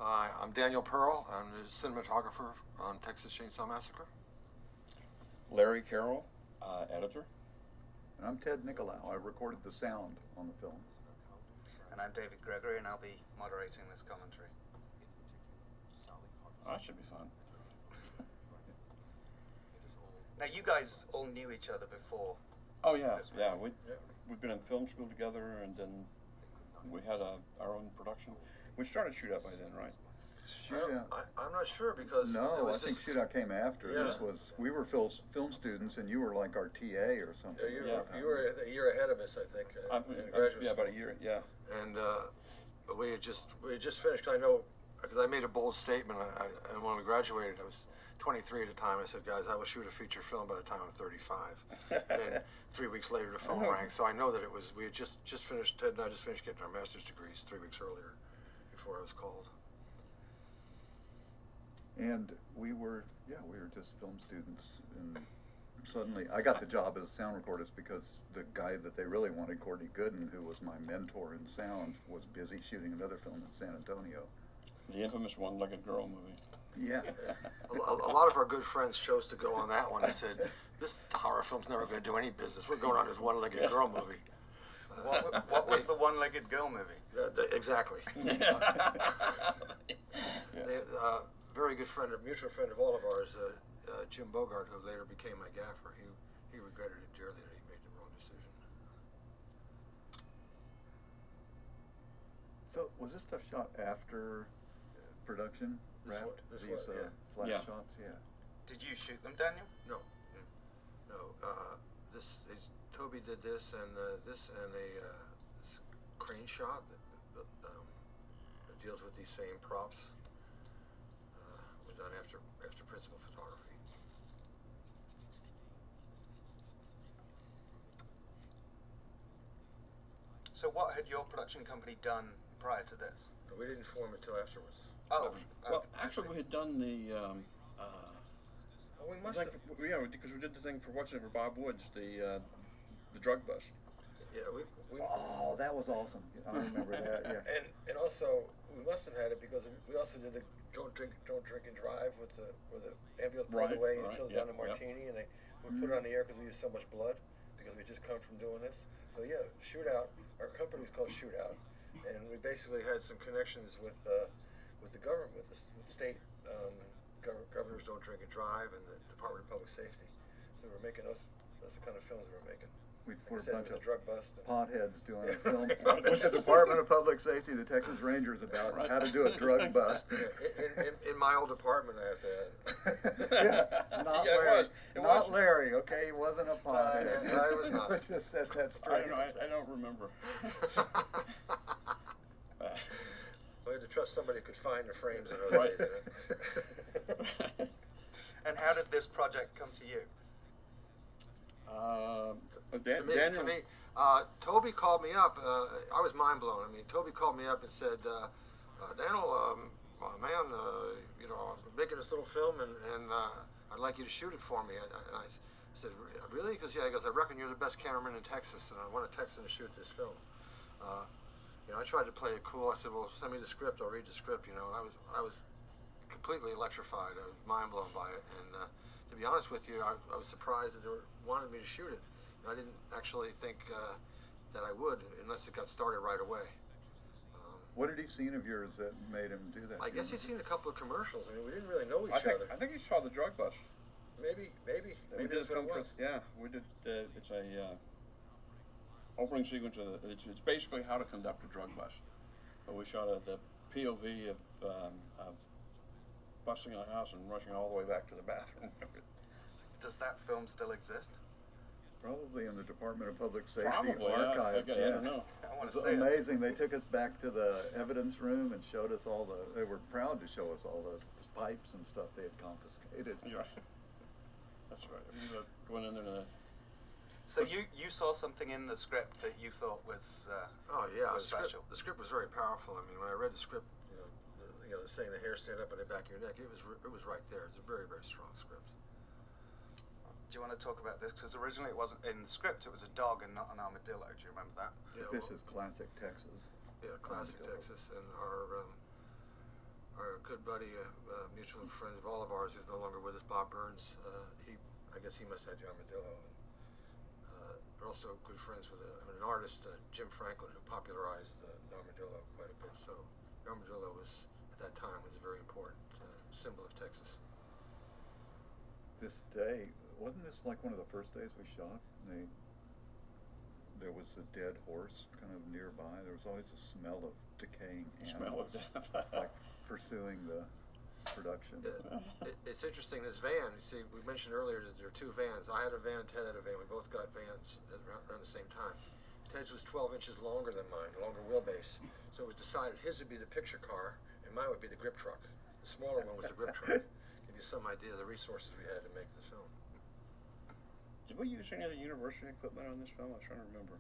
I'm Daniel Pearl. I'm the cinematographer on Texas Chainsaw Massacre. Larry Carroll, editor. And I'm Ted Nicoloau. I recorded the sound on the film. And I'm David Gregory, and I'll be moderating this commentary. Oh, that should be fun. Now, you guys all knew each other before. Oh yeah, yeah. We've been in film school together, and then we had our own production. We started Shootout by then, right? Shootout. I'm not sure because no, I think Shootout came after. Yeah. We were film students, and you were like our TA or something. Yeah, you were a year ahead of us, I think. In graduate yeah, school. about a year. Yeah. And we had just finished. I know because I made a bold statement. And when we graduated, I was 23 at the time. I said, guys, I will shoot a feature film by the time I'm 35. And then 3 weeks later, the film rang. So I know that it was. We had just finished. Ted and I just finished getting our master's degrees 3 weeks earlier, before I was called. And we were just film students, and suddenly I got the job as a sound recordist because the guy that they really wanted, Courtney Gooden, who was my mentor in sound, was busy shooting another film in San Antonio. The infamous One-Legged Girl movie. Yeah. A lot of our good friends chose to go on that one. They said, this horror film's never going to do any business. We're going on this One-Legged Girl movie. What was the One-Legged Girl movie? Exactly. Very good friend, a mutual friend of all of ours, Jim Bogart, who later became my gaffer. He regretted it dearly that he made the wrong decision. So was this stuff shot after production? Wrapped? These flash shots, yeah. Did you shoot them, Daniel? No. Toby did this and a this crane shot that deals with these same props. Was done after principal photography. So what had your production company done prior to this? We didn't form until afterwards. Oh, well, actually, we had done the. We must have. Yeah, because we did the thing for What's It for Bob Woods, the drug bust. Yeah, oh, that was awesome. I remember that. Yeah. And also we must have had it because we also did the don't drink and drive where the ambulance pulled away until down to Martini, and we put it on the air because we used so much blood because we just come from doing this. So yeah, Shootout. Our company was called Shootout, and we basically had some connections with the government, with state governors don't drink and drive, and the Department of Public Safety. So we're making those are the kind of films we were making. We're a bunch of drug bust potheads doing a film with the Department of Public Safety, the Texas Rangers, about how to do a drug bust. In my old department, I have to add. Yeah, not Larry. Not Larry, okay? He wasn't a pothead. No, I was not. Let's just set that straight. I don't remember. We had to trust somebody who could find the frames in our day. And how did this project come to you? To me, Toby called me up. I was mind blown. I mean, Toby called me up and said, Daniel, man, I'm making this little film, and I'd like you to shoot it for me. And I said, really? Because he goes, I reckon you're the best cameraman in Texas, and I want a Texan to shoot this film. I tried to play it cool. I said, well, send me the script. I'll read the script. And I was completely electrified. I was mind blown by it. And to be honest with you, I was surprised that they wanted me to shoot it. I didn't actually think that I would unless it got started right away. What had he seen of yours that made him do that? I guess he's seen a couple of commercials. I mean, we didn't really know each other. I think he saw the drug bust. Maybe We did a film for. Yeah, we did. It's a opening sequence of it's basically how to conduct a drug bust. But we shot the POV of busting a house and rushing all the way back to the bathroom. Does that film still exist? Probably in the Department of Public Safety I archives. don't know. It was amazing. They took us back to the evidence room and showed us they were proud to show us all the pipes and stuff they had confiscated. Yeah. That's right. I remember going in there. So you saw something in the script that you thought was was special. The script was very powerful. I mean, when I read the script, saying the hair stand up on the back of your neck, it was right there. It's a very, very strong script. Do you want to talk about this? Because originally it wasn't in the script. It was a dog and not an armadillo. Do you remember that? Yeah, this is classic Texas. Yeah, classic Texas, and good buddy, mutual friend of all of ours, who's no longer with us, Bob Burns. I guess he must have had the armadillo. We're also good friends with an artist, Jim Franklin, who popularized the armadillo quite a bit. So the armadillo was, at that time, was a very important symbol of Texas. This day, wasn't this like one of the first days we shot? There was a dead horse kind of nearby. There was always a smell of decaying animals, like pursuing the production. It's interesting, this van, you see, we mentioned earlier that there are two vans. I had a van, Ted had a van. We both got vans around the same time. Ted's was 12 inches longer than mine, longer wheelbase. So it was decided his would be the picture car and mine would be the grip truck. The smaller one was the grip truck. Give you some idea of the resources we had to make the film. Did we use any of the university equipment on this film? I was trying to remember.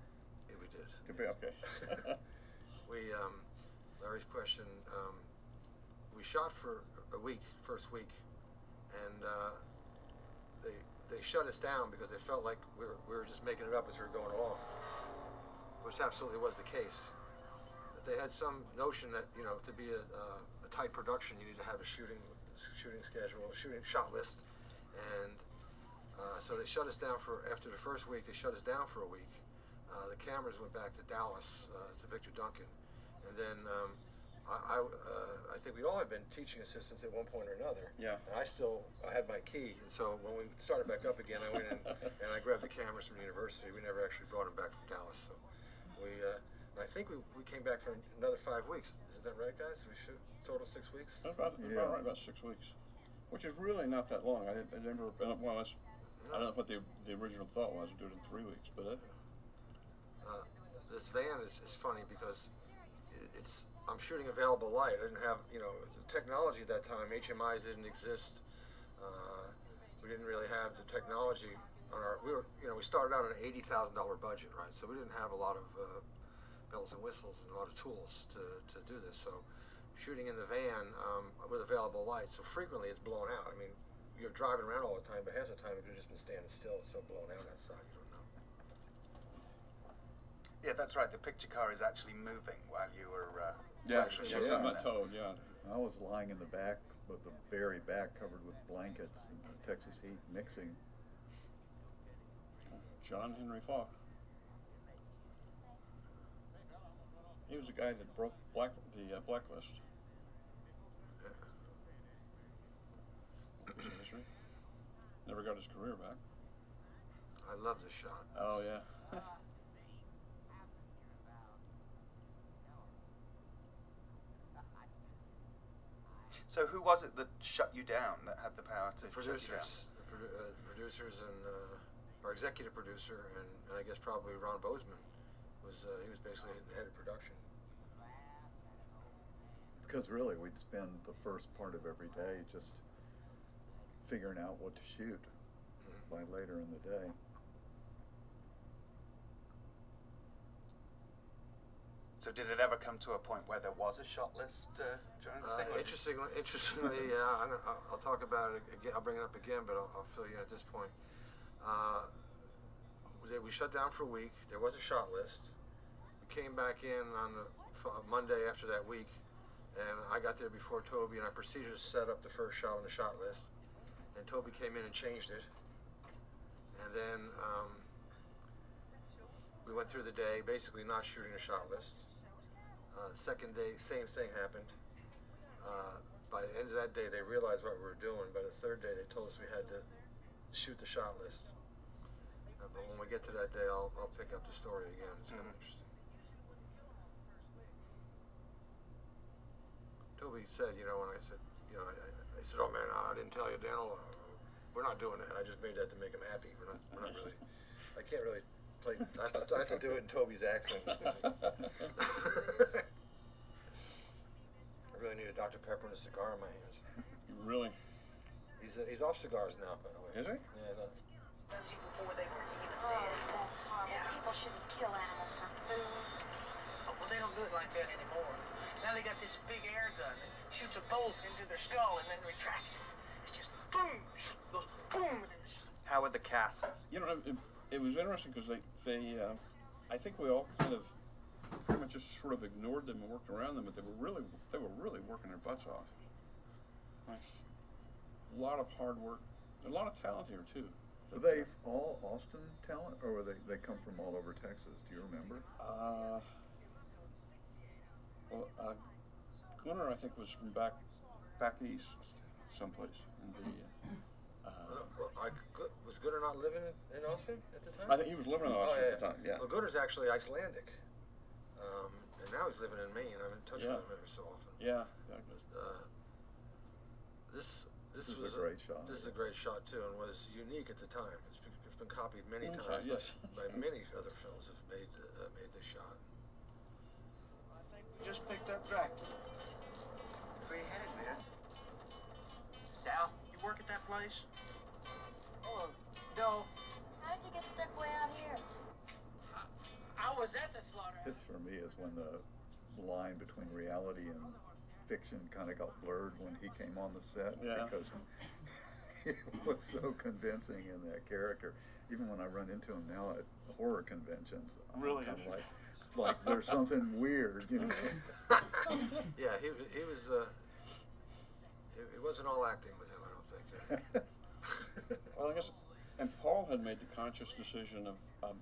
Yeah, we did. Could be, okay. Larry's question, we shot for a week, first week, and they shut us down because they felt like we were just making it up as we were going along, which absolutely was the case. But they had some notion that, you know, to be a tight production, you need to have a shooting schedule, a shot list, and so they shut us down after the first week. They shut us down for a week. The cameras went back to Dallas, to Victor Duncan, and then I think we all had been teaching assistants at one point or another. Yeah. And I had my key, and so when we started back up again, I went in and I grabbed the cameras from the university. We never actually brought them back from Dallas. So I think we came back for another 5 weeks. Isn't that right, guys? We shoot total 6 weeks. That's about right, about 6 weeks, which is really not that long. I never. Well, I don't know what the original thought was to do it in 3 weeks, but this van is funny because I'm shooting available light. I didn't have, you know, the technology at that time. HMIs didn't exist. We didn't really have the technology on we started out on an $80,000 budget, right? So we didn't have a lot of bells and whistles and a lot of tools to do this. So shooting in the van with available light, so frequently it's blown out. I mean, you're driving around all the time, but half the time if you've just been standing still, it's so blown out outside, you don't know. Yeah, that's right. The picture car is actually moving while you were. actually, something I told. Yeah. I was lying in the back, but the very back covered with blankets and the Texas heat mixing. John Henry Falk. He was the guy that broke the blacklist. That was history. Never got his career back. I love this shot. Oh yeah. So who was it that shut you down? That had the power to shut you down? Producers and our executive producer and I guess probably Ron Bozeman he was basically the head of production. Because really, we'd spend the first part of every day just figuring out what to shoot by later in the day. So did it ever come to a point where there was a shot list? Interestingly, yeah, I'll talk about it again. I'll bring it up again, but I'll fill you in at this point. We shut down for a week. There was a shot list. We came back in on the Monday after that week, and I got there before Toby, and I proceeded to set up the first shot on the shot list. And Toby came in and changed it. And then we went through the day, basically not shooting a shot list. Second day, same thing happened. By the end of that day, they realized what we were doing. By the third day, they told us we had to shoot the shot list. But when we get to that day, I'll pick up the story again. It's kind of interesting. Toby said, you know, when I said, you know, I said, oh man, I didn't tell you, Daniel, we're not doing that. I just made that to make him happy. We're not really. I can't really play. I have to do it in Toby's accent. I really need a Dr. Pepper and a cigar in my hands. Really? He's off cigars now, by the way. Is he? Yeah, he's off. Before they were even Oh, dead. that's horrible. Yeah. People shouldn't kill animals for food. Oh, well, they don't do it like that anymore. Now they got this big air gun that shoots a bolt into their skull and then retracts it. It's just boom, goes boom, and it's. How were the cast? You know, it was interesting because they I think we all kind of pretty much just sort of ignored them and worked around them, but they were really working their butts off. It's a lot of hard work, a lot of talent here too. Were they all Austin talent, or were they come from all over Texas? Do you remember? Well, Gunnar, I think, was from back east, someplace. In the, Was Gunnar not living in Austin at the time? I think he was living in Austin at the time. Yeah. Well, Gunnar's actually Icelandic, and now he's living in Maine. I'm in touch with him every so often. Yeah. This was a great shot. This is a great shot too, and was unique at the time. It's been copied many times. Yes. by many other films have made this shot. I think we just picked up Dracula. Where you headed, man? South, you work at that place? Oh, no. How did you get stuck way out here? I was at the slaughterhouse. This for me is when the line between reality and fiction kind of got blurred when he came on the set, because he was so convincing in that character. Even when I run into him now at horror conventions, I'm Really? kind of like there's something weird, you know. Yeah, he was. It wasn't all acting with him, I don't think. Well, I guess, and Paul had made the conscious decision of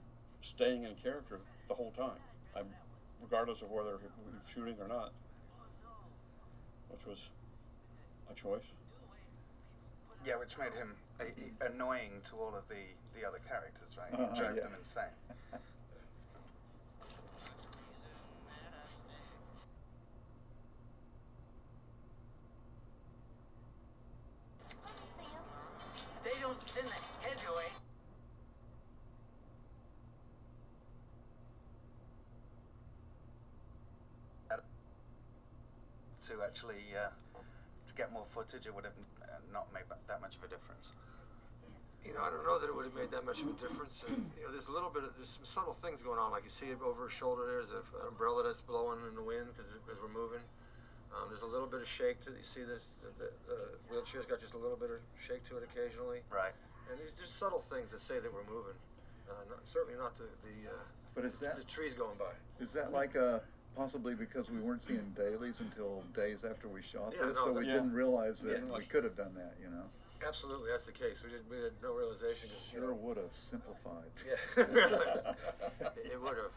staying in character the whole time, regardless of whether he was shooting or not, which was a choice. Yeah, which made him annoying to all of the other characters, right? He drove them insane. They don't send the hedge away. To actually to get more footage, it would have not made that much of a difference. I don't know that it would have made that much of a difference. And there's some subtle things going on. Like you see over his shoulder, there's an umbrella that's blowing in the wind because we're moving. There's a little bit of shake to you see this. The wheelchair's got just a little bit of shake to it occasionally. Right. And these just subtle things that say that we're moving. Certainly not the But is that the trees going by. is that like possibly because we weren't seeing dailies until days after we shot Yeah, this, no, so we didn't realize that Yeah. we could have done that, you know? Absolutely, that's the case. We had no realization. Sure would have simplified. Yeah, it would have.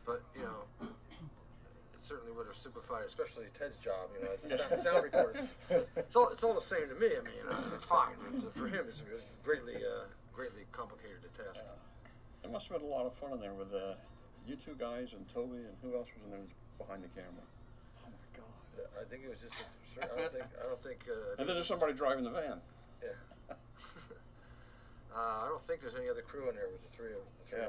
But it certainly would have simplified, especially Ted's job. As a sound recorder. It's all the same to me. I mean, it's fine. But for him, it's greatly complicated a task. It must have been a lot of fun in there with you two guys and Toby, and who else was in there behind the camera? Oh my God. I think it was just. I don't think. And then there's somebody driving the van. Yeah. I don't think there's any other crew in there with the three of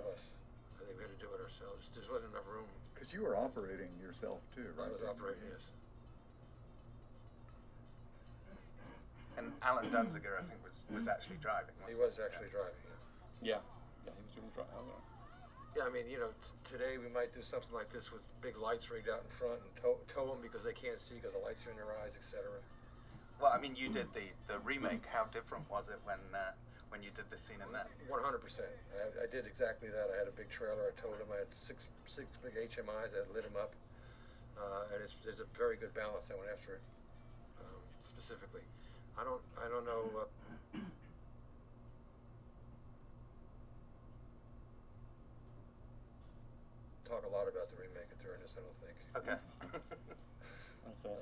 us. I think we had to do it ourselves. There wasn't enough room. Because you were operating yourself too, right? I was operating, yes. And Alan Danziger, I think, was actually driving. He Wasn't was actually driving. Yeah, he was doing the drive. Yeah, I mean, today we might do something like this with big lights rigged out in front and tow them because they can't see because the lights are in their eyes, etc. Well, I mean, you did the remake. How different was it when you did the scene in that? 100%. I did exactly that. I had a big trailer. I towed them. I had six big HMIs. I lit them up, and there's a very good balance. I went after it specifically. I don't know. Talk a lot about the remake during this. I don't think. Okay.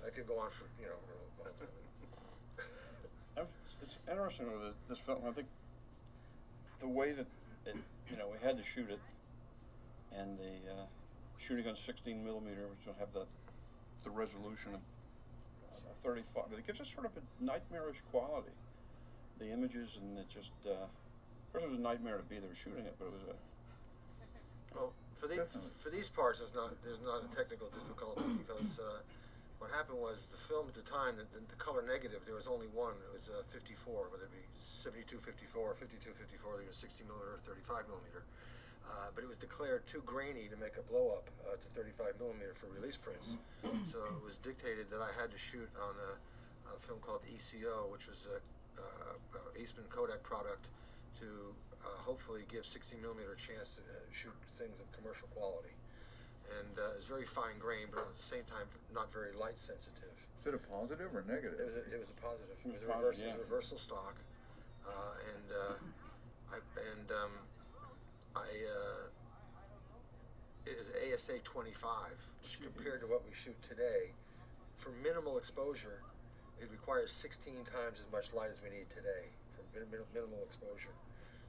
I could go on for for a long time. It's interesting with this film. I think the way that we had to shoot it, and the shooting on 16 millimeter, which will have the resolution of 35, but it gives us sort of a nightmarish quality. The images, and it just, of course, it was a nightmare to be there shooting it, but it was a. Well, for these parts, there's not a technical difficulty because what happened was the film at the time, the color negative, there was only one. It was 54, whether it be 72-54 or 52-54, either 60 millimeter or 35 millimeter. But it was declared too grainy to make a blow up to 35 millimeter for release prints. So it was dictated that I had to shoot on a film called ECO, which was a Eastman Kodak product to hopefully give 60 millimeter a chance to shoot things of commercial quality. and it's very fine grained, but at the same time not very light sensitive. Is it a positive or negative? It was a positive. It was a Positive, reversal stock, it is ASA 25, which compared to what we shoot today, for minimal exposure, it requires 16 times as much light as we need today for minimal exposure.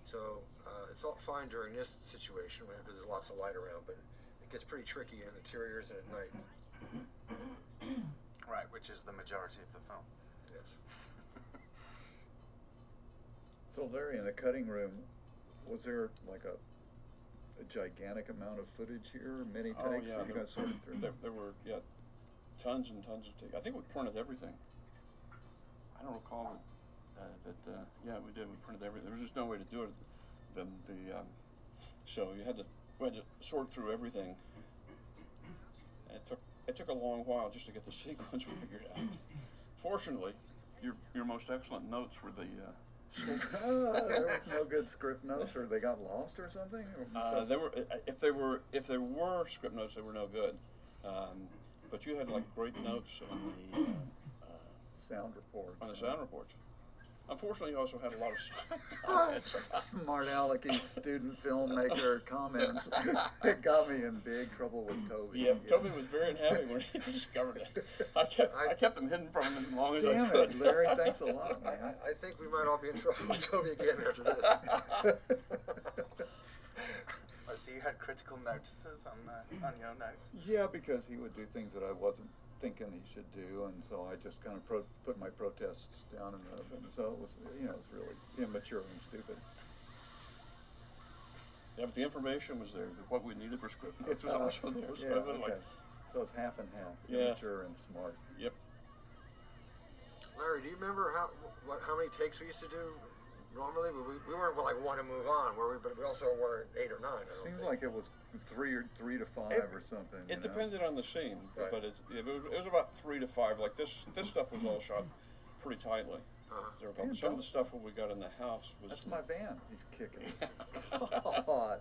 So it's all fine during this situation because there's lots of light around, but it gets pretty tricky in interiors and at night. Right, which is the majority of the film. Yes. So Larry, in the cutting room, was there like a gigantic amount of footage here? Many takes? Oh yeah, You guys sorted through them? there were tons and tons of takes. I think we printed everything. I don't recall that we did. We printed everything. There was just no way to do it. So we had to sort through everything. And it took a long while just to get the sequence figured out. Fortunately, your most excellent notes were the. There was no good script notes, or they got lost or something. If there were script notes, they were no good. But you had like great notes on the sound reports. On the sound reports. Unfortunately, you also had a lot of comments. Smart alecky student filmmaker comments. It got me in big trouble with Toby. Yeah, Toby was very unhappy when he discovered it. I kept them hidden from him as long as I Damn could. it, Larry, thanks a lot, man. I think we might all be in trouble with Toby again after this. Oh, so you had critical notices on your notes? Yeah, because he would do things that I wasn't thinking he should do, and so I just kind of put my protests down in and so it was, it was really immature and stupid. Yeah, but the information was there. What we needed for script notes was also there. So, okay. So it's half and half, immature and smart. Yep. Larry, do you remember how many takes we used to do normally? We weren't like one to move on, were we? But we also weren't 8 or 9. Seems like it was 3 to 5 or something. It depended on the scene, right. but it was about 3 to 5. Like this stuff was all shot pretty tightly. Some of the stuff when we got in the house was. That's my van. He's kicking. God.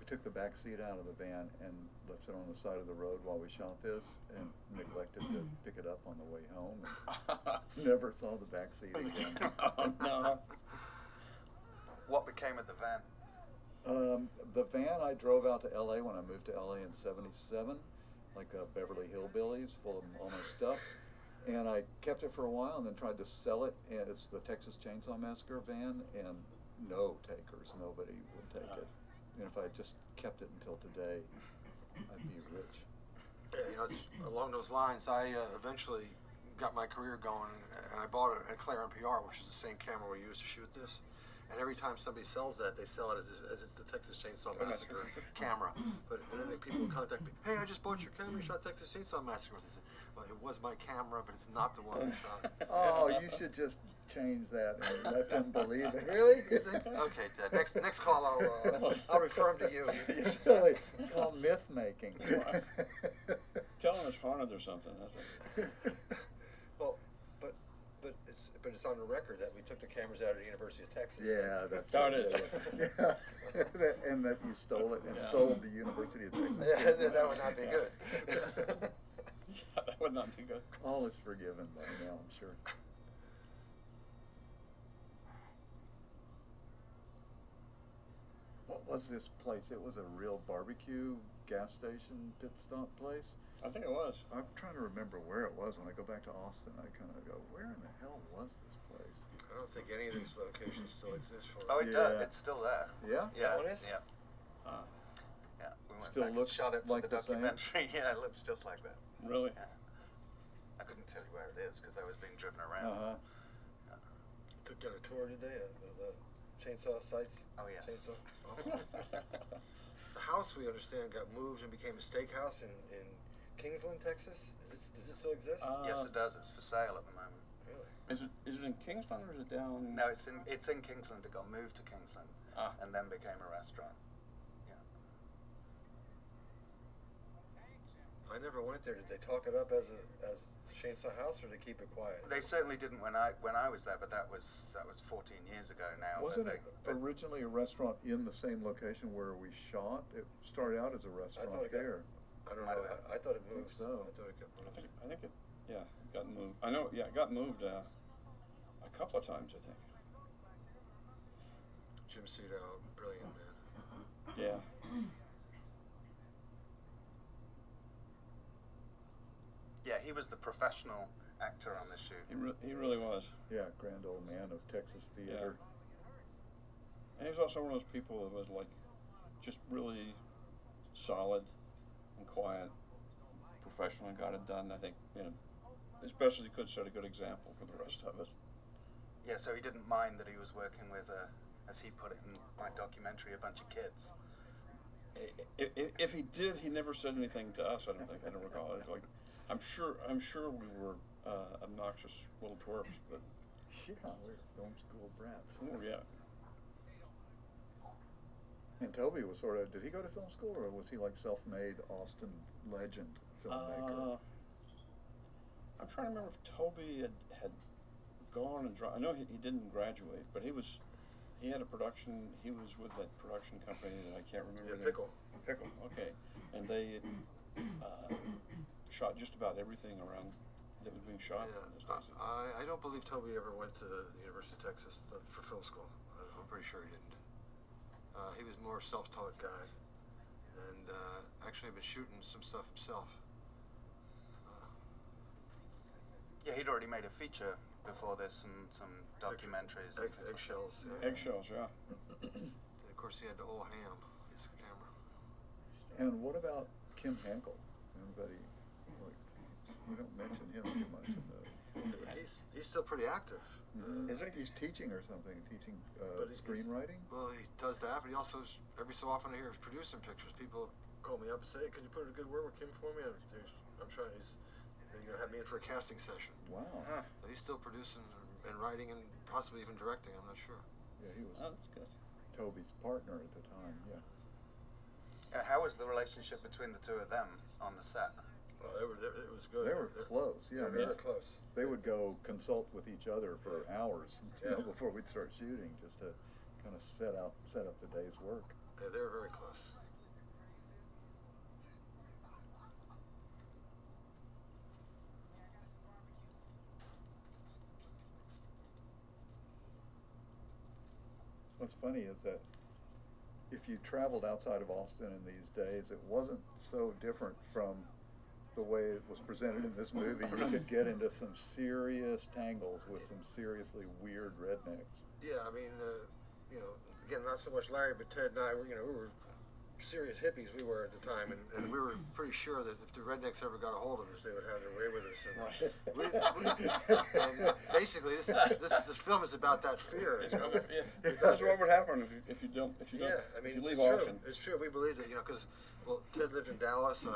We took the back seat out of the van and left it on the side of the road while we shot this, and neglected to pick it up on the way home. Never saw the back seat again. Oh, no. What became of the van? The van I drove out to LA when I moved to LA in '77, like Beverly Hillbillies, full of all my stuff. And I kept it for a while and then tried to sell it. And it's the Texas Chainsaw Massacre van, and no takers. Nobody would take it. And if I just kept it until today, I'd be rich. Yeah, it's along those lines. I eventually got my career going, and I bought a Claire NPR, which is the same camera we used to shoot this. And every time somebody sells that, they sell it as it's the Texas Chainsaw Massacre camera. But and then people would contact me, hey, I just bought your camera, you shot Texas Chainsaw Massacre. They said, well, it was my camera, but it's not the one I shot. Oh, you should just change that and let them believe it. Really? You think? Okay, Ted. Next call, I'll refer them to you. Really, it's called myth making. Tell them it's haunted or something. That's it. Well, but it's on the record that we took the cameras out of the University of Texas. Yeah, that's Darn right. it. Yeah. And that you stole it and sold the University of Texas. Yeah, that would not be good. That would not be good. All is forgiven by now, I'm sure. What was this place? It was a real barbecue gas station pit stop place. I think it was. I'm trying to remember where it was. When I go back to Austin, I kind of go, where in the hell was this place? I don't think any of these locations still exist for Oh, it does. It's still there. Yeah? Yeah. Oh, it is? Yeah. Yeah. We went Still back looks and shot it for like the the same? documentary. Yeah, it looks just like that. Really? Yeah. I couldn't tell you where it is because I was being driven around. Took down a tour today of the chainsaw sites. Oh, yes. Chainsaw. Oh. The house, we understand, got moved and became a steakhouse in Kingsland, Texas. Does it still exist? Yes, it does. It's for sale at the moment. Really? Is it in Kingsland or is it down? No, it's in Kingsland. It got moved to Kingsland and then became a restaurant. Yeah. I never went there. Did they talk it up as Chainsaw House, or did they keep it quiet? They certainly didn't when I was there, but that was 14 years ago now. Wasn't it originally a restaurant in the same location where we shot? It started out as a restaurant there. I don't know. I thought it moved. So. I thought it got moved. I think it, yeah, it got moved. I know, yeah, it got moved a couple of times, I think. Jim Cito, brilliant man. Yeah. Yeah, he was the professional actor on this shoot. He really was. Yeah, grand old man of Texas theater. Yeah. And he was also one of those people that was like just really solid and quiet, professional, and got it done. I think, as best as he could, set a good example for the rest of us. Yeah, so he didn't mind that he was working with, as he put it in my documentary, a bunch of kids. If he did, he never said anything to us. I don't recall. It's like, I'm sure we were obnoxious little twerps, but Yeah, we were film school brats. oh yeah. And Toby was sort of, did he go to film school, or was he like self-made Austin legend filmmaker? I'm trying to remember if Toby had gone and I know he didn't graduate, but he had a production. He was with that production company that I can't remember. Yeah, Pickle. Pickle. Okay, and they shot just about everything around that was being shot. Yeah, in those days. I don't believe Toby ever went to the University of Texas for film school. I'm pretty sure he didn't. He was more a self-taught guy, and actually been shooting some stuff himself. Yeah, he'd already made a feature before this, some documentaries. Eggshells. Yeah. Eggshells, yeah. And of course, he had the old ham. His camera. And what about Kim Hankel? Anybody, like, we don't mention him too much in the. He's still pretty active. Is it? He's teaching or something, teaching screenwriting? Well, he does that, but he also, every so often I hear he's producing pictures. People call me up and say, hey, could you put in a good word with Kim for me? I'm trying, they're going to have me in for a casting session. Wow. But he's still producing and writing and possibly even directing, I'm not sure. Yeah, he was Oh, that's good. Toby's partner at the time, yeah. How was the relationship between the two of them on the set? Well, it was good. They were close, yeah. They were close. They would go consult with each other for hours Yeah. before we'd start shooting, just to kind of set up the day's work. Yeah, they were very close. What's funny is that if you traveled outside of Austin in these days, it wasn't so different from the way it was presented in this movie. You could get into some serious tangles with some seriously weird rednecks. Yeah, I mean, again, not so much Larry, but Ted and I, we were serious hippies we were at the time, and we were pretty sure that if the rednecks ever got a hold of us, they would have their way with us. And, and basically, this film is about that fear. That's what would happen if you leave Austin. It's true. We believed it, because Ted lived in Dallas.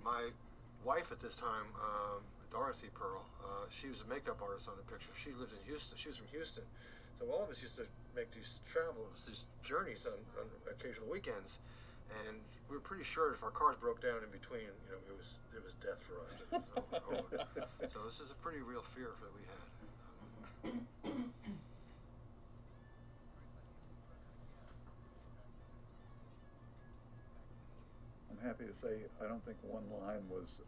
My wife at this time, Dorothy Pearl, she was a makeup artist on the picture. She lived in Houston. She was from Houston. So all of us used to make these these journeys on occasional weekends, and we were pretty sure if our cars broke down in between, it was death for us. It was over. So this is a pretty real fear that we had. I'm happy to say I don't think one line was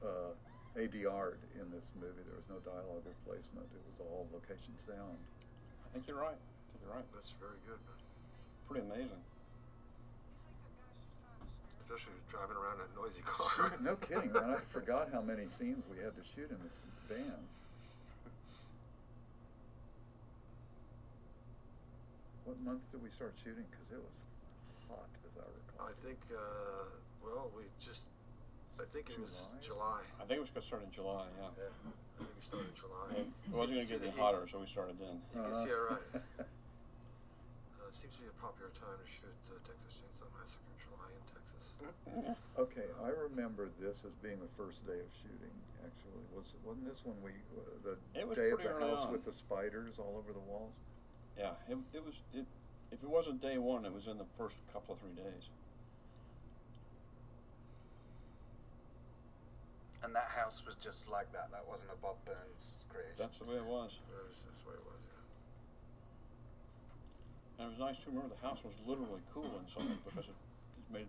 ADR'd in this movie. There was no dialogue replacement. It was all location sound. I think you're right. That's very good, man. Pretty amazing. Especially driving around in a noisy car. No kidding, man. I forgot how many scenes we had to shoot in this van. What month did we start shooting? Because it was hot, as I recall. I think, I think it was July. I think it was going to start in July, yeah. Yeah, I think we started in July. It wasn't going to get any hotter, so we started then. You can see it right. It seems to be a popular time to shoot Texas Chainsaw Massacre, July in Texas. Okay, I remember this as being the first day of shooting. Actually, wasn't this when the day of the house with the spiders all over the walls? Yeah, it was. If it wasn't day one, it was in the first couple of 3 days. And that house was just like that. That wasn't a Bob Burns creation. That's the way it was. That's the way it was. Yeah. And it was nice too. Remember, the house was literally cool inside because it's made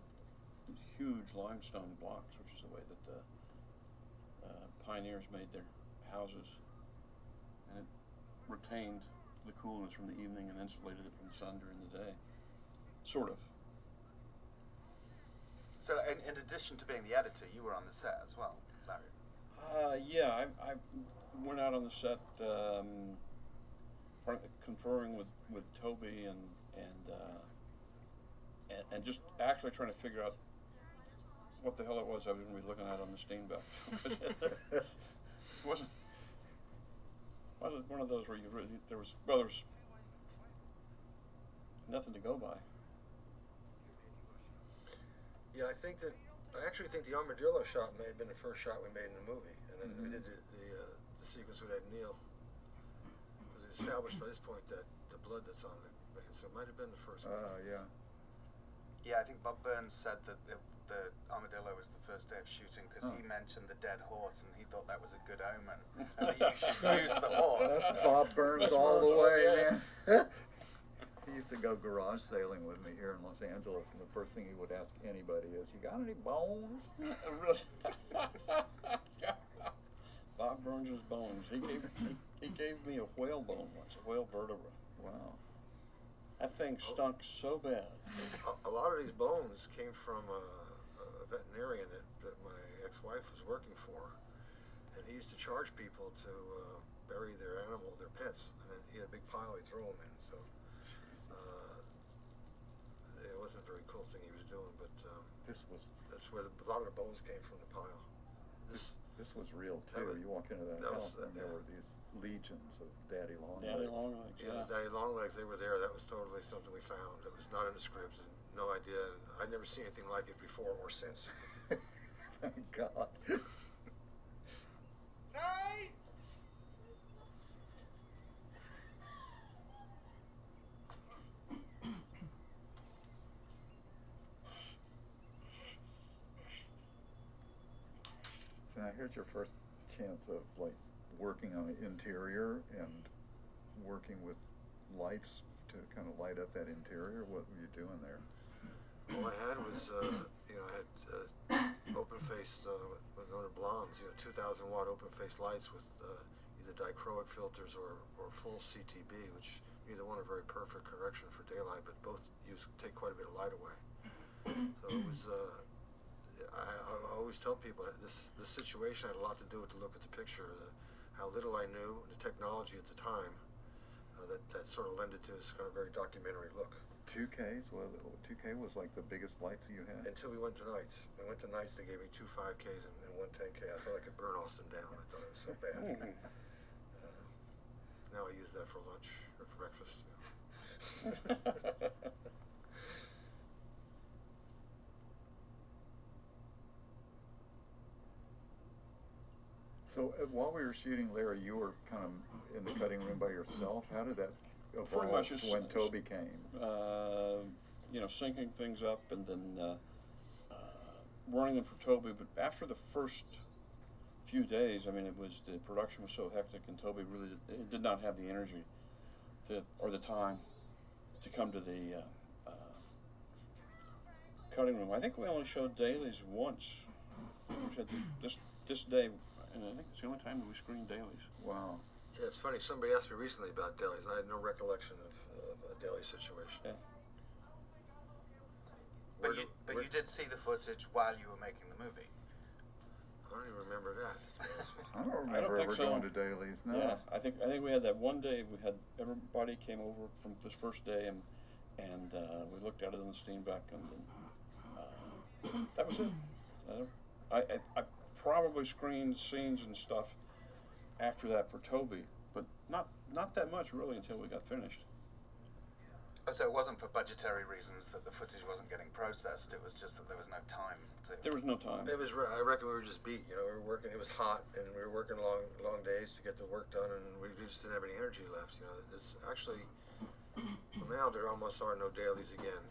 these huge limestone blocks, which is the way that the pioneers made their houses, and it retained the coolness from the evening and insulated it from the sun during the day, sort of. So, in addition to being the editor, you were on the set as well, Larry. Yeah, I went out on the set, conferring with Toby and just actually trying to figure out what the hell it was I was going to be looking at on the Steenbeck. It wasn't one of those where there was nothing to go by. Yeah, I actually think the armadillo shot may have been the first shot we made in the movie, and then we did the sequence with Ed Neal. It was established by this point that the blood that's on it, so it might have been the first one. Yeah. Yeah, I think Bob Burns said that the armadillo was the first day of shooting because he mentioned the dead horse and he thought that was a good omen. And that you should use the horse. That's Bob Burns all the way, man. He used to go garage sailing with me here in Los Angeles, and the first thing he would ask anybody is, "You got any bones?" Really? Bob Burns' bones. He gave me a whale bone once, a whale vertebra. Wow. That thing stunk so bad. A lot of these bones came from a veterinarian that my ex-wife was working for, and he used to charge people to bury their pets, and then he had a big pile he'd throw them in. So it wasn't a very cool thing he was doing, but that's where a lot of the bones came from, the pile. This was real too. You walk into that house and there were these legions of daddy long legs. Daddy long legs, yeah. Daddy long legs, they were there. That was totally something we found. It was not in the script, and no idea. And I'd never seen anything like it before or since. Thank God. So now here's your first chance of like working on an interior and working with lights to kind of light up that interior. What were you doing there? All I had was, I had open-faced, known as blondes, 2,000 watt open-face lights with either dichroic filters or full CTB, which neither one are very perfect correction for daylight, but both take quite a bit of light away. So it was, I always tell people that this situation had a lot to do with the look at the picture, how little I knew, the technology at the time, that sort of lended to this kind of very documentary look. 2Ks? Well, 2K was like the biggest lights you had? Until we went to nights. I went to nights, they gave me 2 5Ks and 1 10K. I thought I could burn Austin down. I thought it was so bad. Now I use that for lunch or for breakfast. So while we were shooting, Larry, you were kind of in the cutting room by yourself. How did that Pretty evolve much just when Toby came? Syncing things up and then running them for Toby. But after the first few days, I mean, the production was so hectic, and Toby really did not have the energy or the time to come to the cutting room. I think we only showed dailies once. We showed this day, and I think it's the only time that we screened dailies. Wow. Yeah, it's funny. Somebody asked me recently about dailies. I had no recollection of a daily situation. Yeah. But you did see the footage while you were making the movie. I don't even remember that. I don't remember think ever so. going to dailies. No. Yeah, I think we had that one day. We had everybody came over from this first day, and we looked at it on the Steenbeck, and then that was it. I probably screened scenes and stuff after that for Toby, but not that much really until we got finished. So it wasn't for budgetary reasons that the footage wasn't getting processed. It was just that there was no time to. There was no time. I reckon we were just beat. We were working. It was hot, and we were working long days to get the work done, and we just didn't have any energy left. It's actually now there almost are no dailies again.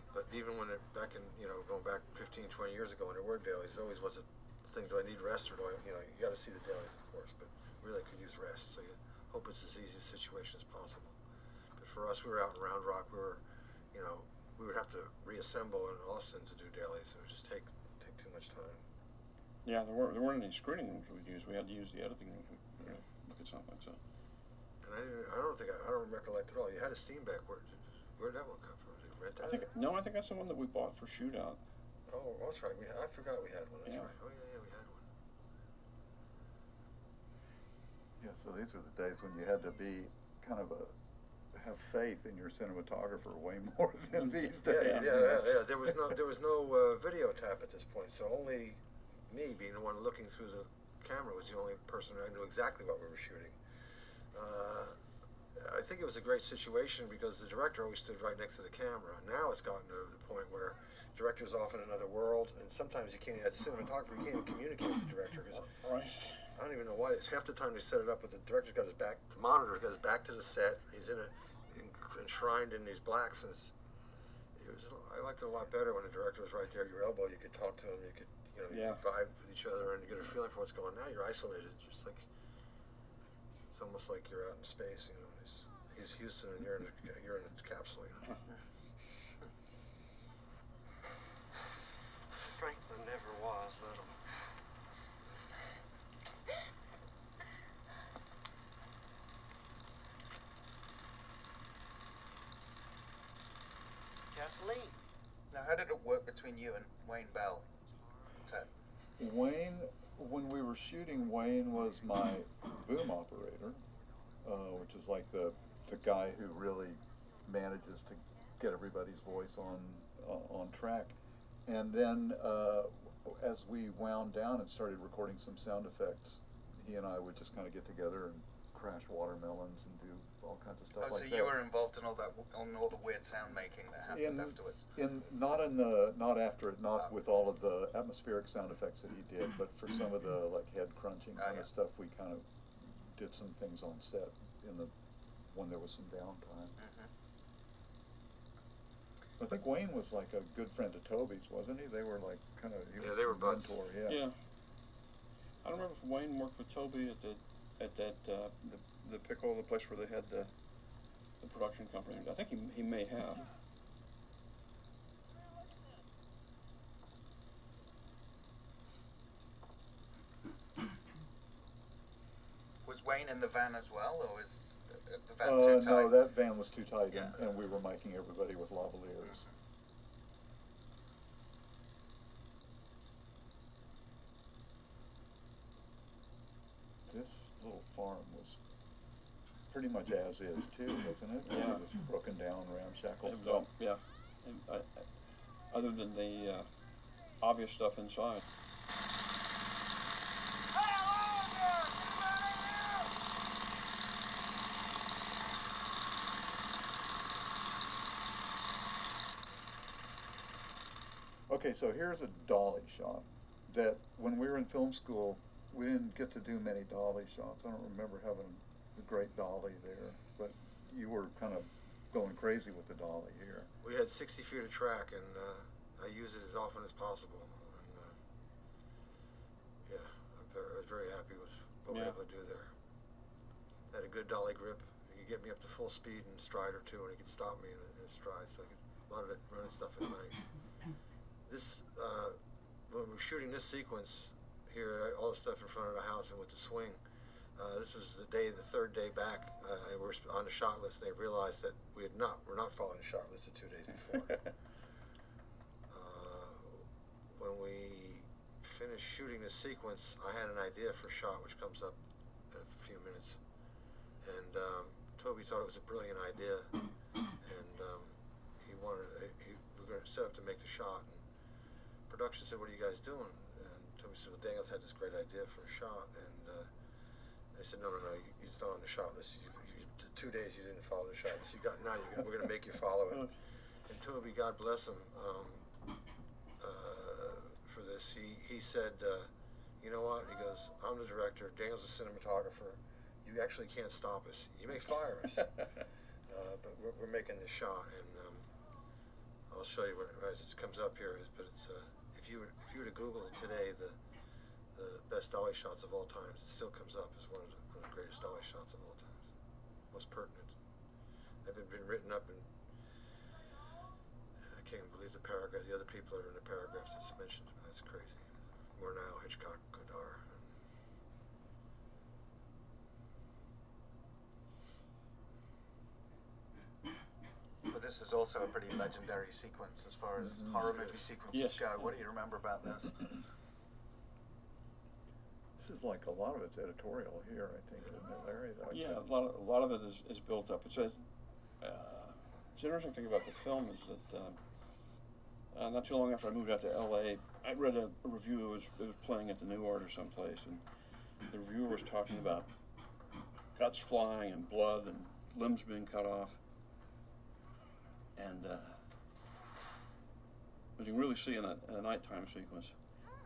But even when back in going back 15, 20 years ago, when there were dailies, there always was a thing, do I need rest or do I, you got to see the dailies, of course, but really could use rest. So you hope it's as easy a situation as possible. But for us, we were out in Round Rock. We would have to reassemble in Austin to do dailies. It would just take too much time. Yeah, there weren't any screening rooms we'd use. We had to use the editing rooms. We look at something. So. And I don't recollect at all. You had a Steenbeck. Where'd that one come from? Did you rent that? I think that's the one that we bought for Shootout. Oh, that's right. I forgot we had one. That's Yeah. right. Oh yeah, we had one. Yeah, so these are the days when you had to be kind of have faith in your cinematographer way more than these days. Yeah. There was no video tap at this point, so only me, being the one looking through the camera, was the only person who knew exactly what we were shooting. I think it was a great situation because the director always stood right next to the camera. Now it's gotten to the point where the director's off in another world, and sometimes you can't, as a cinematographer, you can't even communicate with the director. Right. I don't even know why. It's half the time they set it up with the director's got his back, the monitor's got his back to the set. He's enshrined in these blacks, and I liked it a lot better when the director was right there at your elbow. You could talk to him. You could, you could vibe with each other, and you get a feeling for what's going on. Now you're isolated, just like it's almost like you're out in space. He's Houston, and you're in a capsule. Franklin never was little. Gasoline. Now, how did it work between you and Wayne Bell, Ted? Wayne, when we were shooting, Wayne was my boom operator, which is like the guy who really manages to get everybody's voice on track. And then as we wound down and started recording some sound effects, he and I would just kind of get together and crash watermelons and do all kinds of stuff like that. So you were involved in all the weird sound making that happened afterwards. Not with all of the atmospheric sound effects that he did, but for some of the like head crunching kind of stuff, we kind of did some things on set when there was some downtime. I think Wayne was like a good friend of Toby's, wasn't he? They were like kind of they were buds. mentor, Yeah. I don't remember if Wayne worked with Toby at that the Pickle, the place where they had the production company. I think he may have. Was Wayne in the van as well, or was the van too tight? No, that van was too tight, Yeah. and we were miking everybody with lavaliers. This little farm was pretty much as is too, wasn't it? Yeah. This broken down, ramshackle And, stuff. yeah. And, other than the obvious stuff inside. Okay, so here's a dolly shot that when we were in film school, we didn't get to do many dolly shots. I don't remember having a great dolly there, but you were kind of going crazy with the dolly here. We had 60 feet of track, and I use it as often as possible. And I was very happy with what we were able to do there. Had a good dolly grip. He could get me up to full speed in stride or two, and he could stop me in a stride. So I could a lot of it running stuff at night. This when we were shooting this sequence here, all the stuff in front of the house and with the swing. This was the third day back. We're on the shot list. They realized that we're not following the shot list of 2 days before. When we finished shooting this sequence, I had an idea for a shot which comes up in a few minutes, and Toby thought it was a brilliant idea, and we were going to set up to make the shot. And production said, "What are you guys doing?" And Toby said, "Well, Daniel's had this great idea for a shot," and they said, no, it's not on the shot list. The 2 days you didn't follow the shot list. We're going to make you follow it. And Toby, God bless him, for this. He said, you know what? He goes, I'm the director. Daniel's a cinematographer. You actually can't stop us. You may fire us, but we're making this shot, and I'll show you as it comes up here. But it's if you were to Google today the best dolly shots of all times. It still comes up as one of the greatest dolly shots of all times. Most pertinent. They've been written up in. I can't even believe the paragraph. The other people that are in the paragraphs that's mentioned. That's crazy. Murnau, Hitchcock, Godard. But this is also a pretty legendary sequence as far as horror movie sequences go. What do you remember about this? This is like a lot of it's editorial here, I think, in this area. Yeah, a lot of it is built up. It's the interesting thing about the film is that not too long after I moved out to L.A., I read a review. It was playing at the New Art or someplace, and the reviewer was talking about guts flying and blood and limbs being cut off, and you can really see in a nighttime sequence.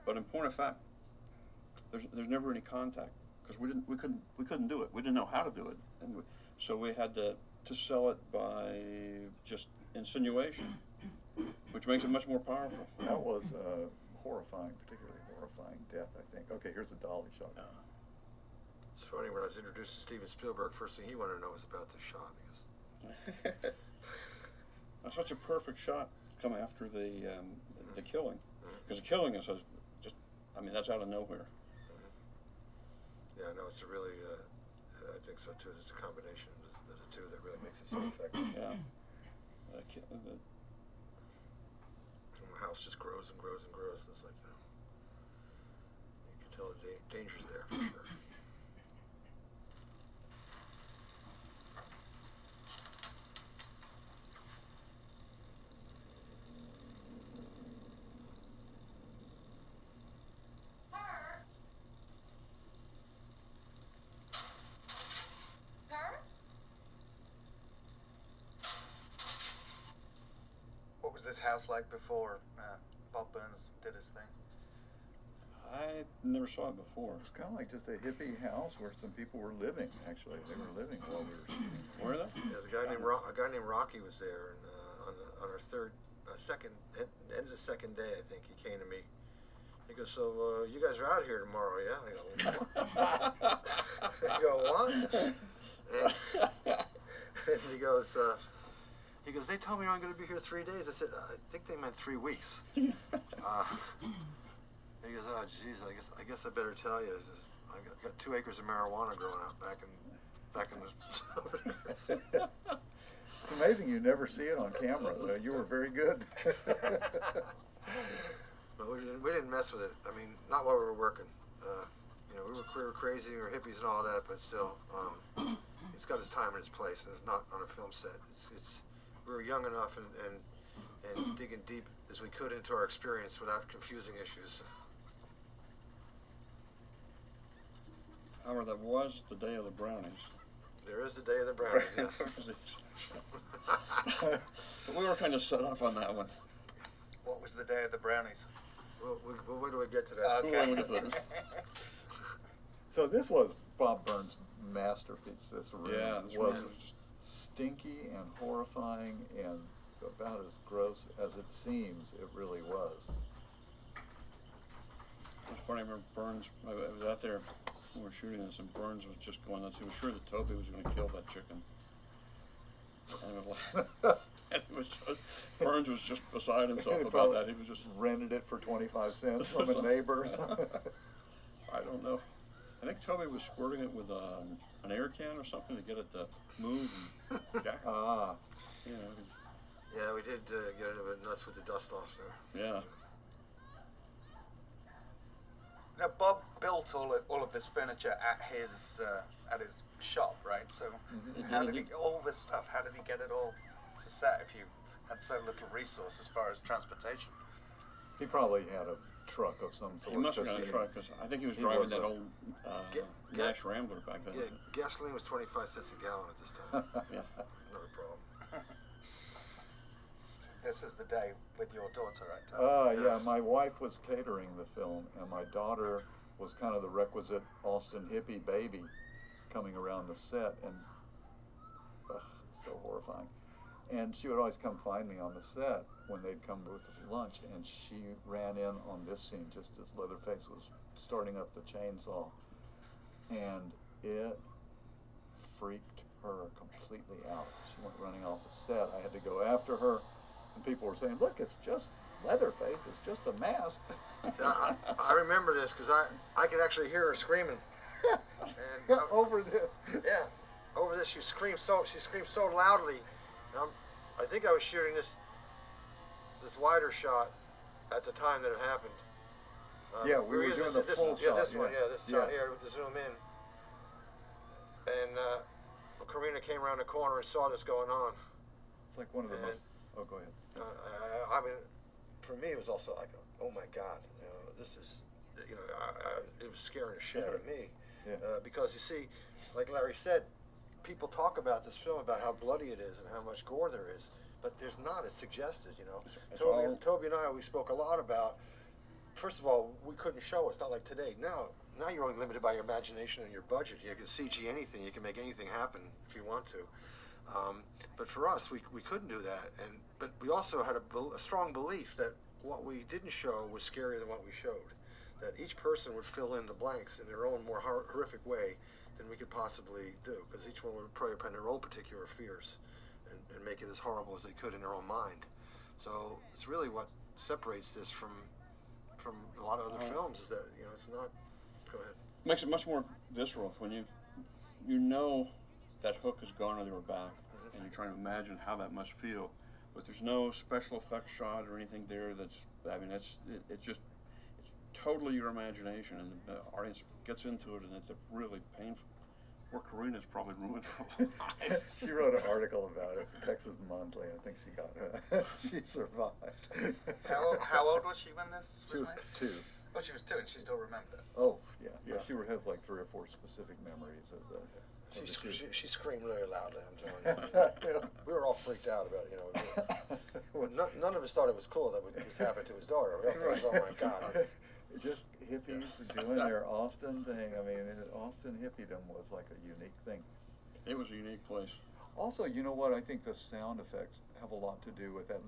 But in point of fact, there's never any contact because we couldn't do it. We didn't know how to do it, and so we had to sell it by just insinuation, which makes it much more powerful. That was horrifying, particularly horrifying death, I think. Okay, here's a dolly shot. It's funny, when I was introduced to Steven Spielberg, first thing he wanted to know was about this shot. That's such a perfect shot to come after the killing, because the killing is just, I mean, that's out of nowhere. Yeah, no, it's a really, I think so too. It's a combination of the two that really makes it so effective. Yeah. And the house just grows and grows and grows. It's like, you can tell the danger's there for sure. What was this house like before Bob Burns did his thing? I never saw it before. It was kind of like just a hippie house where some people were living. Actually, they were living while we were shooting. Where are they? Yeah, a guy named Rocky was there, and on our end of the second day, I think he came to me. He goes, "So you guys are out here tomorrow, yeah?" I go, "What?" I go, "What?" And he goes, "They told me I'm going to be here 3 days." I said, "I think they meant 3 weeks." He goes, "Oh, geez, I guess I better tell you. I got 2 acres of marijuana growing out back in the." It's amazing you never see it on camera. You were very good. But we didn't mess with it. I mean, not while we were working. We were crazy, we were hippies and all that, but still, it's got its time and its place. It's not on a film set. We were young enough and digging deep as we could into our experience without confusing issues. However, that was the day of the brownies. There is the day of the brownies, yes. But we were kind of set up on that one. What was the day of the brownies? Well, where do we get to that? Okay. So this was Bob Burns' masterpiece. This room This was room stinky and horrifying and about as gross as it seems. It really was. It's funny, I remember Burns, I was out there when we were shooting this, and Burns was just going nuts. He was sure that Toby was going to kill that chicken. And it was like, and Burns was just beside himself about that. He was just rented it for 25 cents from a neighbor. I don't know. I think Toby was squirting it with an air can or something to get it to move. And, Ah. you know, Yeah, we did get a bit nuts with the dust off there. yeah. Now Bob built all of this furniture at his shop, right? So how did he all this stuff? How did he get it all to set if you had so little resource as far as transportation? He probably had a truck of some sort. He must have got a truck because I think he was driving that old Nash Rambler back then. Yeah, gasoline was 25 cents a gallon at this time. Yeah. Another problem. This is the day with your daughter, right? Yeah, my wife was catering the film, and my daughter was kind of the requisite Austin hippie baby coming around the set, and so horrifying. And she would always come find me on the set when they'd come with lunch, and she ran in on this scene just as Leatherface was starting up the chainsaw, and it freaked her completely out. She went running off the set. I had to go after her, and people were saying, "Look, it's just Leatherface. It's just a mask." I remember this because I could actually hear her screaming. And over this. Yeah, over this. She screamed so loudly. I think I was shooting this wider shot at the time that it happened. Yeah, we were doing the full shot. Yeah, this one. Yeah, this shot Yeah. here with the zoom in. And Karina came around the corner and saw this going on. It's like one of the most. Oh, go ahead. I mean, for me, it was also like, oh my God, this is, it was scaring the shit out of me. Yeah. Because you see, like Larry said, people talk about this film about how bloody it is and how much gore there is, but there's not. It's suggested, Toby and I, we spoke a lot about. First of all, we couldn't show it. It's not like today. Now you're only limited by your imagination and your budget. You can CG anything. You can make anything happen if you want to. But for us, we couldn't do that. But we also had a strong belief that what we didn't show was scarier than what we showed. That each person would fill in the blanks in their own more horrific way than we could possibly do. Because each one would probably put their own particular fears and make it as horrible as they could in their own mind. So it's really what separates this from a lot of other films is that it's not. Go ahead. Makes it much more visceral when you know that hook is gone on your back, and you're trying to imagine how that must feel, but there's no special effects shot or anything there. It's totally your imagination, and the audience gets into it, and it's really painful. Poor Karina's probably ruined her life. She wrote an article about it for Texas Monthly. I think she got it. She survived. How old was she when this was She was made? 2. Oh, she was 2, and she still remembered it. Oh, yeah. She has like 3 or 4 specific memories of the. She screamed really loudly. I'm telling you. We were all freaked out about it. None of us thought it was cool that this happened to his daughter. We all thought, it was, oh my God. Just hippies doing their Austin thing. I mean, Austin hippiedom was like a unique thing. It was a unique place. Also, you know what? I think the sound effects have a lot to do with that.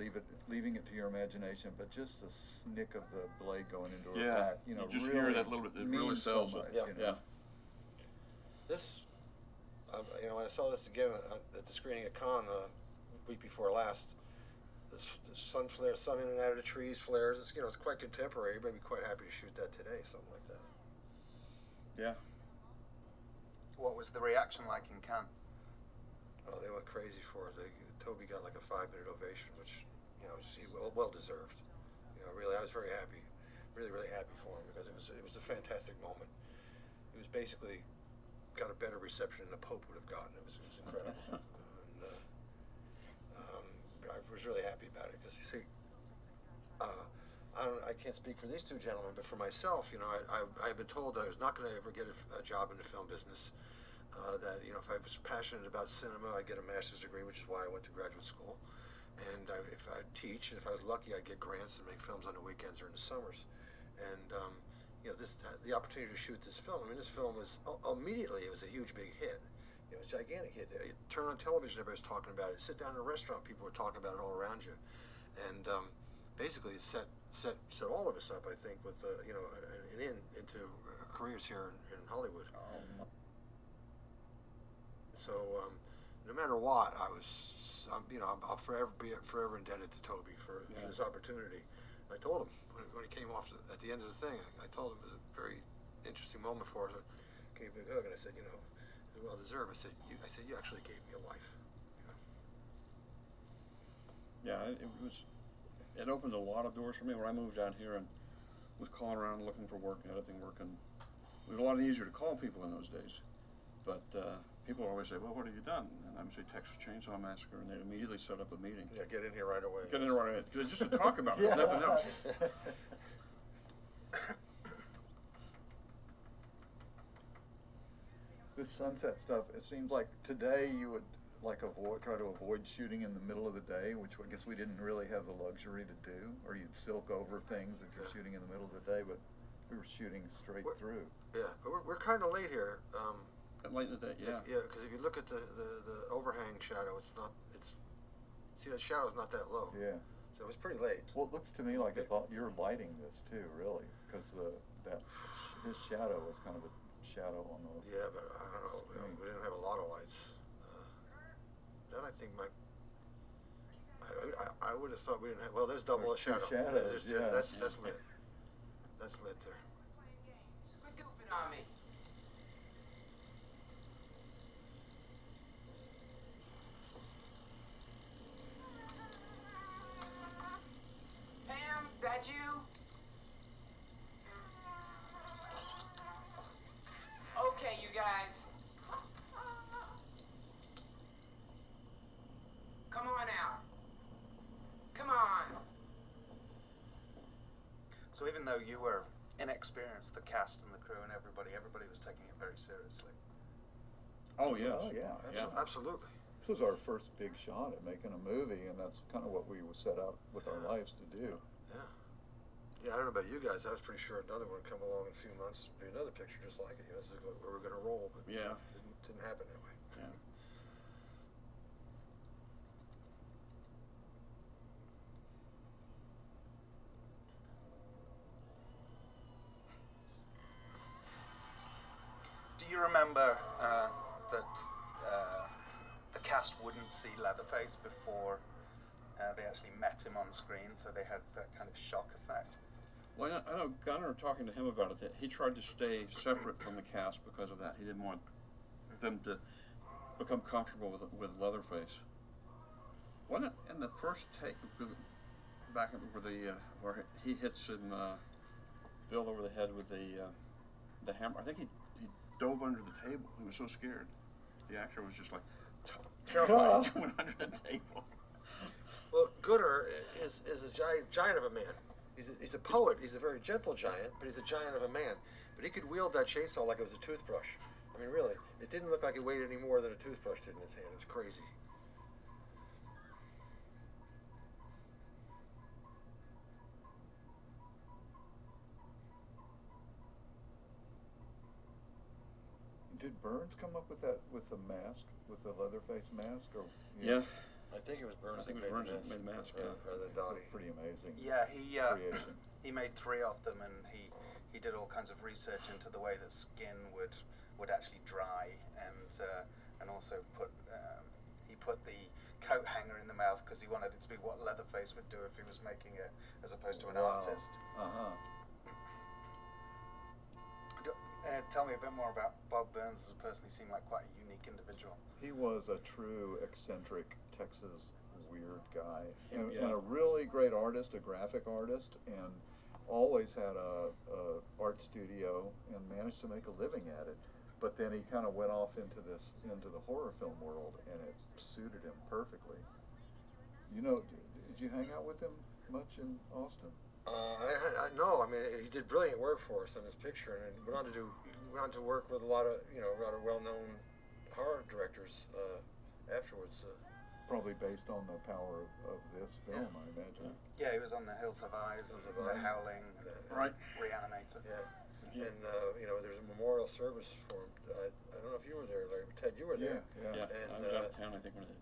Leaving it to your imagination, but just the snick of the blade going into her back. You just really hear that little bit. It really sells so much, it. Yeah. This, when I saw this again at the screening at Cannes week before last, the sun flares, sun in and out of the trees, flares. It's quite contemporary. You'd be quite happy to shoot that today, something like that. Yeah. What was the reaction like in Cannes? Oh, they went crazy for it. Toby got like a 5-minute ovation, which well deserved. Really, I was very happy, really happy for him because it was a fantastic moment. It was basically got a better reception than the Pope would have gotten. It was incredible. And, I was really happy about it because you see, I can't speak for these 2 gentlemen, but for myself, I've been told that I was not going to ever get a job in the film business. That if I was passionate about cinema, I'd get a master's degree, which is why I went to graduate school. And if I'd teach, and if I was lucky, I'd get grants and make films on the weekends or in the summers. And the opportunity to shoot this film. I mean, this film was immediately it was a huge big hit. It was a gigantic hit. You turn on television, everybody's talking about it. Sit down in a restaurant, people were talking about it all around you. And basically, it set all of us up, I think, with into careers here in Hollywood. So no matter what, I'll forever indebted to Toby for this opportunity. I told him when he came off at the end of the thing, I told him it was a very interesting moment for us. I gave him a big hug, and I said, it's well deserved. I said, you actually gave me a life. Yeah, it opened a lot of doors for me when I moved out here and was calling around looking for work, editing work, and it was a lot easier to call people in those days. But people always say, well, what have you done? And I would say Texas Chainsaw Massacre, and they'd immediately set up a meeting. Yeah, get in here right away. Get in here right away. Because just to talk about it, nothing else. This sunset stuff, it seems like today you would try to avoid shooting in the middle of the day, which I guess we didn't really have the luxury to do, or you'd silk over things if you're shooting in the middle of the day, but we were shooting straight through. Yeah, but we're kind of late here. Late in the day, yeah. Yeah, because if you look at the overhang shadow, see that shadow's not that low. Yeah. So it was pretty late. Well, it looks to me like you're lighting this too, really, because that his shadow was kind of a shadow on the. Yeah, but I don't know. We didn't have a lot of lights. That I think might. I would have thought we didn't have. Well, there's double There's a shadow. two shadows, yeah. That's lit. That's lit there. Quit goofing on me. Pam, is that you? Okay, you guys. Come on out. Come on. So even though you were inexperienced, the cast and the crew and everybody was taking it very seriously. Oh yes. Oh yeah. Yeah. Absolutely. This was our first big shot at making a movie, and that's kind of what we set out with our lives to do. Yeah. Yeah, I don't know about you guys. I was pretty sure another one would come along in a few months, be another picture just like it. You know, this is where we're going to roll, but Yeah. didn't happen that way. Yeah. Do you remember that the cast wouldn't see Leatherface before they actually met him on screen, so they had that kind of shock effect? Well, I know Gunnar, talking to him about it, that he tried to stay separate from the cast because of that. He didn't want them to become comfortable with Leatherface. Wasn't it in the first take, back where he hits him, Bill over the head with the hammer? I think he dove under the table. He was so scared. The actor was just like terrified. He went under the table. Well, Gunnar is a giant of a man. He's a poet. He's a very gentle giant, but he's a giant of a man. But he could wield that chainsaw like it was a toothbrush. I mean, really, it didn't look like it weighed any more than a toothbrush did in his hand. It's crazy. Did Burns come up with that, with the mask, with the Leatherface mask, or? Yeah. I think it was Burns. I think it was Burns that made the mask. Yeah. Rather than Dottie. Pretty amazing. Yeah, creation. he made 3 of them, and he did all kinds of research into the way that skin would actually dry, and also he put the coat hanger in the mouth because he wanted it to be what Leatherface would do if he was making it, as opposed to an artist. Tell me a bit more about Bob Burns as a person. He seemed like quite a unique individual. He was a true eccentric Texas weird guy, and, Yeah. and a really great artist, a graphic artist, and always had a art studio and managed to make a living at it. But then he kind of went off into the horror film world, and it suited him perfectly. You know, did you hang out with him much in Austin? No, I mean he did brilliant work for us on this picture, and went on to work with a lot of rather well-known horror directors afterwards. Probably based on the power of this film, I imagine. Yeah, he was on The Hills Have Eyes, Hills and Have The Eyes. Howling, Right. Reanimator. Yeah. And there's a memorial service for him. I don't know if you were there, Larry. Ted, you were there. Yeah. Yeah. And, I was out of town, I think, when it.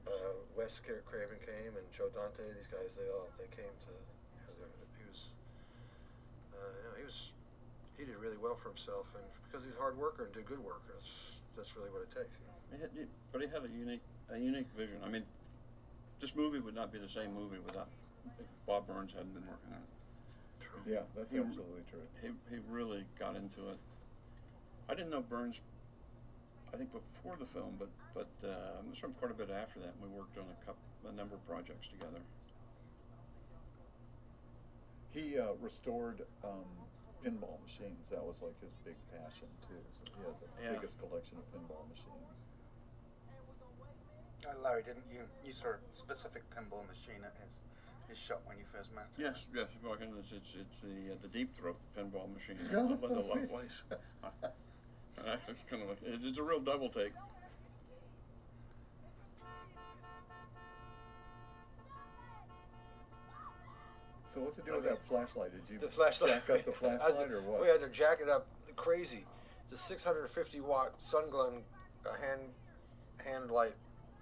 Wes Craven came, and Joe Dante. These guys, they came to. He did really well for himself, and because he's a hard worker and did good work. That's really what it takes. But he had a unique vision. I mean, this movie would not be the same movie without if Bob Burns hadn't been working on it. True. Yeah, that's absolutely true. He really got into it. I didn't know Burns, I think, before the film, but quite a bit after that. We worked on a number of projects together. He restored pinball machines. That was like his big passion too. So he had the biggest collection of pinball machines. Larry, didn't you saw a specific pinball machine at his shop when you first met him? Yes. Well, again, it's the Deep Throat pinball machine. I love the Love Place. It's kind of like it's a real double take. So what's it do with that flashlight? Did you The flashlight. jack up the flashlight or what? We had to jack it up crazy. It's a 650 watt Sunglun hand light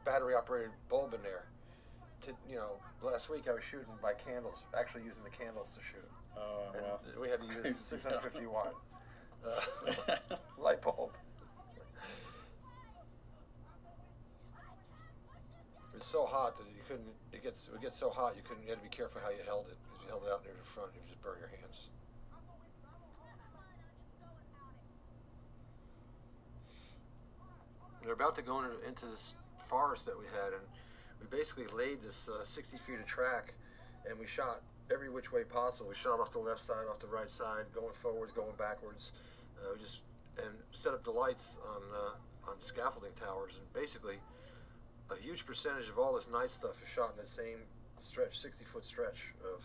battery operated bulb in there. Last week I was shooting by candles, actually using the candles to shoot. Wow. We had to use 650 watt. light bulb. It was so hot that you couldn't. It would get so hot you couldn't. You had to be careful how you held it. Because if you held it out near the front, you would just burn your hands. They're about to go into this forest that we had, and we basically laid this 60 feet of track, and we shot every which way possible. We shot off the left side, off the right side, going forwards, going backwards. We just and set up the lights on scaffolding towers, and basically a huge percentage of all this night stuff is shot in that same stretch, 60-foot stretch of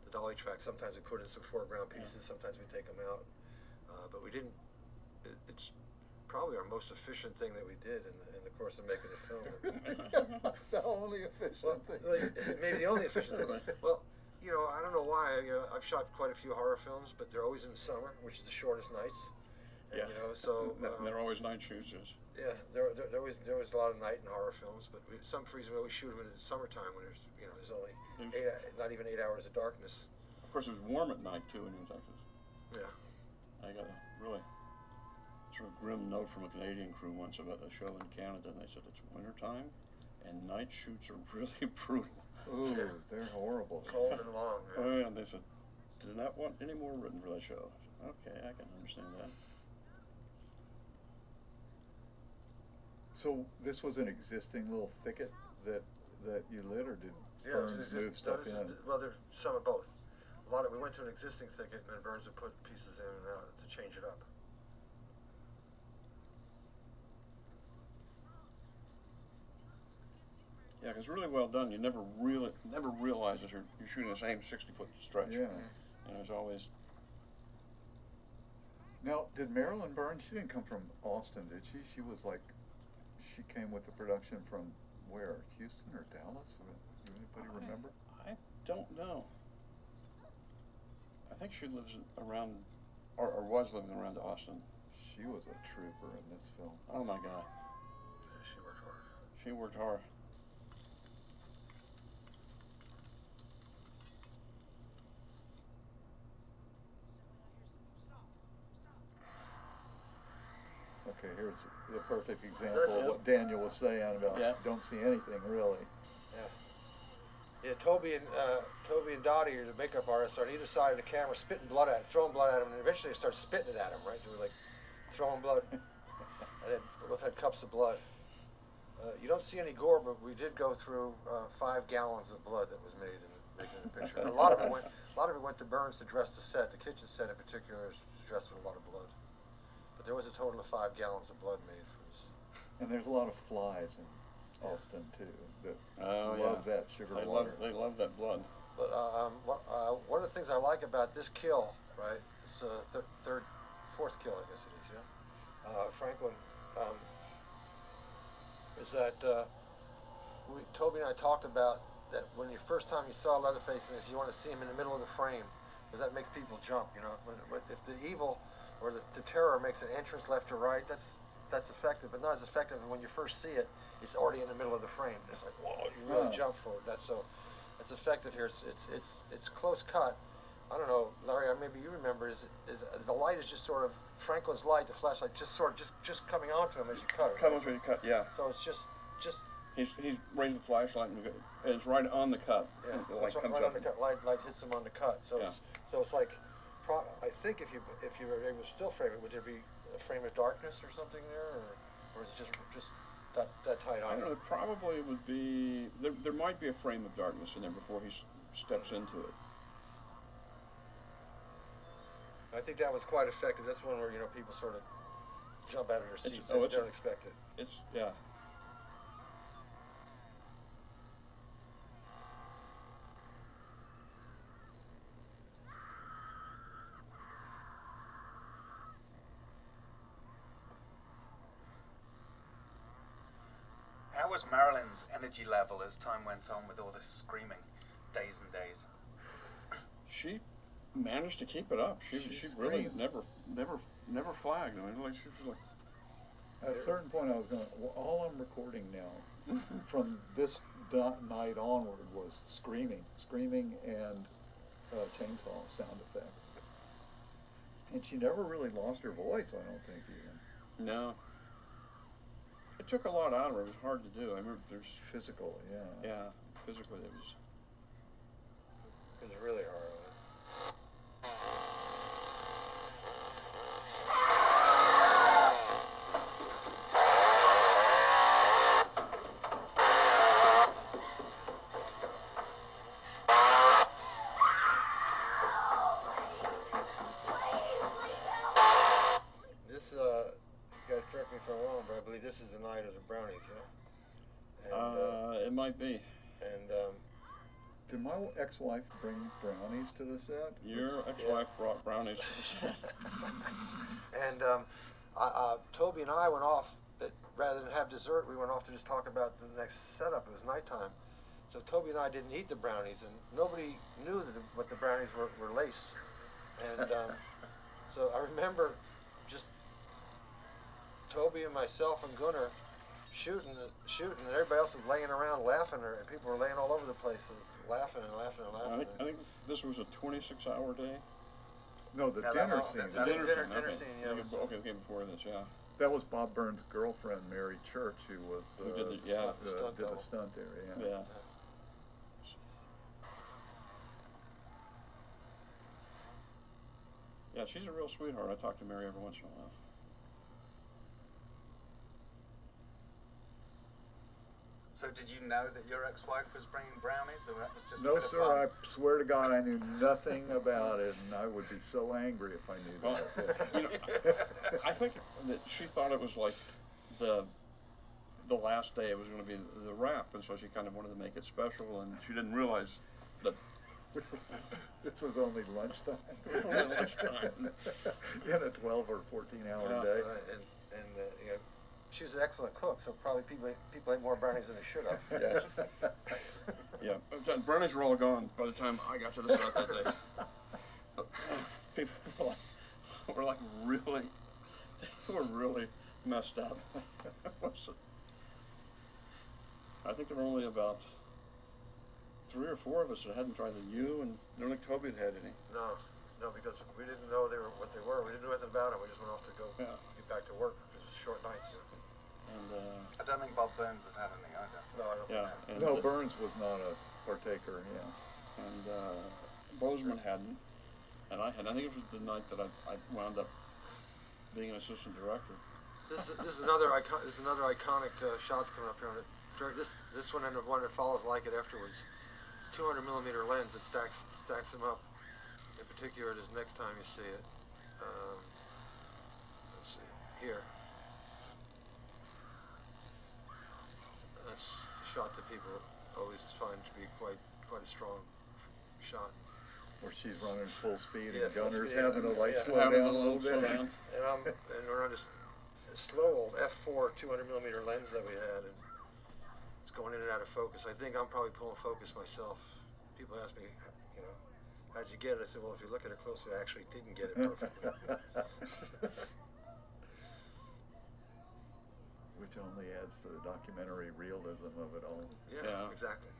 the dolly track. Sometimes we put in some foreground pieces, sometimes we take them out, but we didn't. It's probably our most efficient thing that we did in the course of making the film. The only efficient thing. Maybe the only efficient thing. Well, you know, I don't know why. You know, I've shot quite a few horror films, but they're always in the summer, which is the shortest nights. And, Yeah. you know, so They're always night shoots. Yes. yeah, there was a lot of night in horror films, but some reason we always shoot them in the summertime when there's only not even 8 hours of darkness. Of course, it was warm at night too in New Texas. Yeah. I got a really sort of grim note from a Canadian crew once about a show in Canada, and they said it's wintertime and night shoots are really brutal. Ooh, they're horrible. Cold and long. Yeah. Oh, yeah, and they said, do not want any more written for that show. I said, okay, I can understand that. So this was an existing little thicket that you lit, or did Yeah, Burns move stuff in? well, there's some of both. We went to an existing thicket, and then Burns would put pieces in and out to change it up. Yeah, because really well done. You never realize that you're shooting the same 60-foot stretch. Yeah. And it's always. Now, did Marilyn Burns? She didn't come from Austin, did she? She came with the production from where? Houston or Dallas? Does anybody remember? I don't know. I think she lives around, or was living around Austin. She was a trooper in this film. Oh my God. Yeah, she worked hard. She worked hard. Okay, here's the perfect example of what Daniel was saying about don't see anything really. Yeah, Toby and Dottie, the makeup artists, are on either side of the camera, spitting blood at, throwing blood at him, and eventually they start spitting it at him. Right? They were like throwing blood, and they both had cups of blood. You don't see any gore, but we did go through 5 gallons of blood that was made in making the picture. And a lot of it went to Burns to dress the set. The kitchen set in particular is dressed with a lot of blood. But there was a total of 5 gallons of blood made for this. And there's a lot of flies in Austin too that Oh, love that sugar water. They love that blood. But one of the things I like about this kill, right, this fourth kill, I guess it is, yeah, Franklin, is that Toby and I talked about that when you first time you saw Leatherface in this, you want to see him in the middle of the frame, because that makes people jump, you know. If the evil or the terror makes an entrance left or right, that's effective, but not as effective when you first see it. It's already in the middle of the frame. It's like, whoa, you really jump for it. That's effective here. It's close cut. I don't know, Larry. Maybe you remember. Is the light is just sort of Franklin's light, the flashlight, just coming onto him as you cut it. Coming through you cut, yeah. So it's just. He's raised the flashlight and it's right on the cut. Yeah, The so light it's right comes on up. the cut. Light hits him on the cut. So it's like, I think if you were able to still frame it, would there be a frame of darkness or something there, or is it just that tight on? I don't know. Probably would be there might be a frame of darkness in there before he steps into it. I think that was quite effective. That's one where people sort of jump out of their seats. They don't expect it. It's yeah. How was Marilyn's energy level as time went on with all this screaming, days and days? She managed to keep it up. She really never flagged. I mean, like she was like. At a certain point, I was going, well, all I'm recording now from this night onward was screaming, and chainsaw sound effects. And she never really lost her voice, I don't think, even. No. It took a lot out of her. It was hard to do. I remember there's Physical, yeah. yeah, physically it was. It was really hard. This, you guys correct me if I'm wrong, but I believe this is the night of the brownies, yeah? And, It might be. and Did my ex-wife bring brownies to the set? Your ex-wife brought brownies to the set. and Toby and I went off, rather than have dessert, we went off to just talk about the next setup. It was nighttime. So Toby and I didn't eat the brownies, and nobody knew what the brownies were laced. And so I remember just Toby and myself and Gunnar shooting, and everybody else was laying around laughing, and people were laying all over the place, laughing and laughing and laughing. I think this was a 26-hour day. No, the No, dinner scene. The dinner dinner scene. scene, Okay. yeah. Okay, before this, yeah. That was Bob Burns' girlfriend, Mary Church, who was Who did the- yeah. did the stunt there. Yeah. Yeah. Yeah, she's a real sweetheart. I talk to Mary every once in a while. So did you know that your ex-wife was bringing brownies, or that was just a No, bit of sir. fun? I swear to God, I knew nothing about it, and I would be so angry if I knew Well, that. you know, I think that she thought it was like the last day it was going to be the wrap, and so she kind of wanted to make it special, and she didn't realize that This was only lunchtime. Only lunchtime. In a 12 or 14-hour Yeah. day. And you know, she was an excellent cook, so probably people ate more brownies than they should have. Yes. Yeah, brownies were all gone by the time I got to the set that day. People were like really, they were really messed up. I think there were only about 3 or 4 of us that hadn't tried it. You and I don't think Toby had any. No, because we didn't know what they were. We didn't know anything about them. We just went off to go get back to work because it was short nights. And I don't think Bob Burns had any either. No, I don't yeah, think so. and No, Burns was not a partaker, yeah. And Bozeman hadn't, and I had. I think it was the night that I wound up being an assistant director. This is another iconic shots coming up here on it. This one and the one that follows like it afterwards. It's 200 millimeter lens that stacks them up. In particular, this next time you see it. Let's see here. That's a shot that people always find to be quite a strong shot. Where she's running full speed Yeah, and full Gunner's speed, having to slow Having down a little slow bit. down. And we're on this slow old f4 200 millimeter lens that we had, and it's going in and out of focus. I think I'm probably pulling focus myself. People ask me, you know, how'd you get it? I said, well, if you look at it closely, I actually didn't get it perfectly. Which only adds to the documentary realism of it all. Yeah, exactly.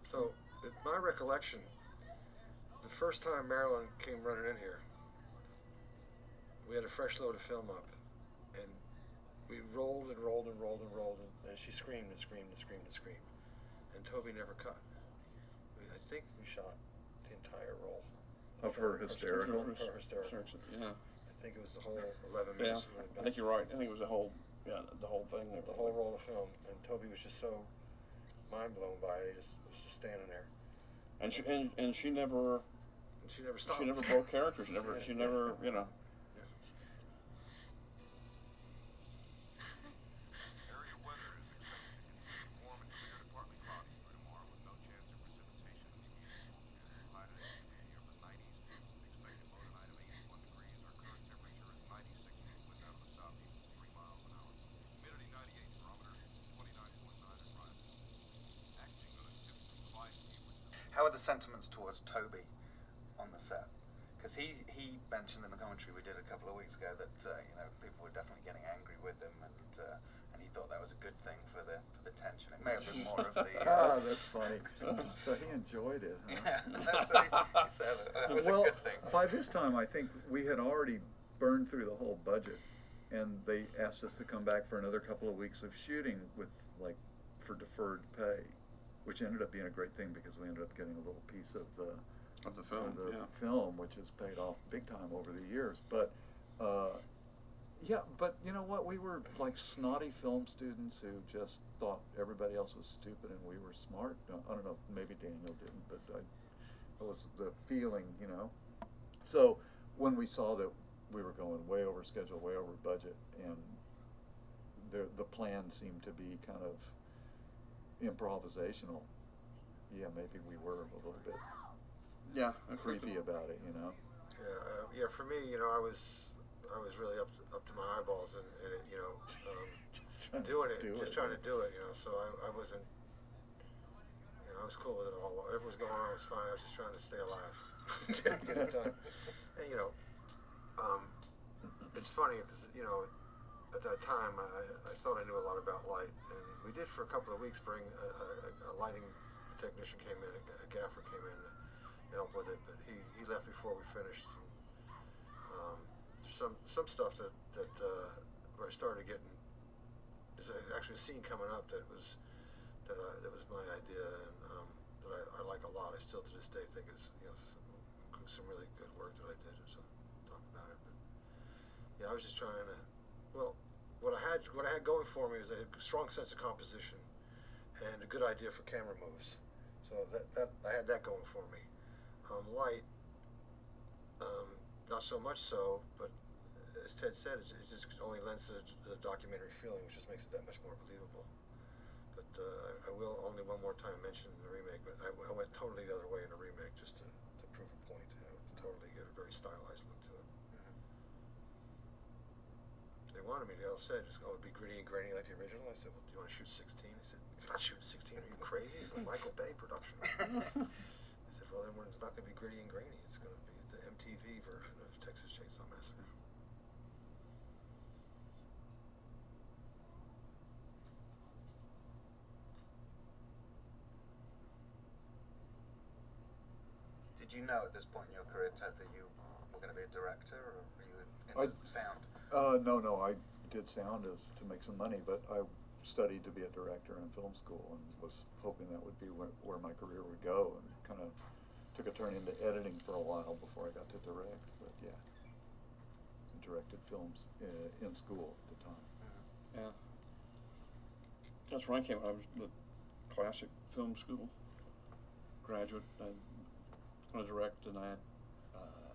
So, in my recollection, the first time Marilyn came running in here, we had a fresh load of film up, and we rolled and rolled and rolled and rolled, and she screamed and screamed and screamed and screamed, and Toby never cut. I think we shot the entire roll Of her hysterical. Her hysterical. Yeah. I think it was the whole 11 Yeah, minutes. I think you're right. I think it was the whole thing. The whole roll of film, and Toby was just so mind blown by it. He just was just standing there. And she never. And she never stopped. She never broke character. She never, you know. Area weather is expected to continue warm and clear to partly cloudy through tomorrow with no chance of precipitation immediately. High today will be in the upper 90s. Expected low tonight of 81 degrees. Our current temperature is 96 with winds out of the southeast at 3 miles an hour. Humidity 98, barometer 29.9 and rising. Acting on a tip from Clyde Seaward. How are the sentiments towards Toby on the set? because he mentioned in the commentary we did a couple of weeks ago that you know, people were definitely getting angry with him, and he thought that was a good thing for the tension. It may have been more of the. That's funny. So he enjoyed it, huh? Yeah, that's what he said. It was Well, a good thing. by this time, I think we had already burned through the whole budget, and they asked us to come back for another couple of weeks of shooting with, like, for deferred pay, which ended up being a great thing because we ended up getting a little piece of the film, film, which has paid off big time over the years. But yeah, but you know what? We were like snotty film students who just thought everybody else was stupid and we were smart. I don't know, maybe Daniel didn't, but it was the feeling, you know. So when we saw that we were going way over schedule, way over budget, and the plan seemed to be kind of improvisational, yeah, maybe we were a little bit creepy about it, you know. Yeah, for me, you know, I was really up to my eyeballs in it, you know, Just doing it, trying to do it, you know. So I wasn't, you know, I was cool with it all. Whatever was going on was fine. I was just trying to stay alive, get it done. And you know, it's funny because you know, at that time I thought I knew a lot about light, and we did for a couple of weeks bring a lighting technician came in, a gaffer came in to help with it, but he left before we finished. Some stuff that where I started getting, there's actually a scene coming up that was my idea, and that I like a lot. I still to this day think is, you know, some really good work that I did. So talk about it, but yeah, I was just trying to. Well, what I had going for me was a strong sense of composition and a good idea for camera moves. So that I had that going for me. Light, not so much so, but as Ted said, it just only lends to the documentary feeling, which just makes it that much more believable. But I will only one more time mention the remake, but I went totally the other way in the remake just to prove a point. You know, totally get a very stylized look to it. They wanted me to, all said, just go, it'd be gritty and grainy like the original. I said, well, do you want to shoot 16? He said, you're not shooting 16, are you crazy? It's a Michael Bay production. I said, well, then it's not going to be gritty and grainy. It's going to be the MTV version of Texas Chainsaw Massacre. Did you know at this point in your career, Ted, that you were going to be a director, or were you into sound? No, I did sound to make some money, but I studied to be a director in film school and was hoping that would be where my career would go, and kind of took a turn into editing for a while before I got to direct. But yeah, I directed films in school at the time. Yeah. That's when I came. I was the classic film school graduate. I going to direct, and I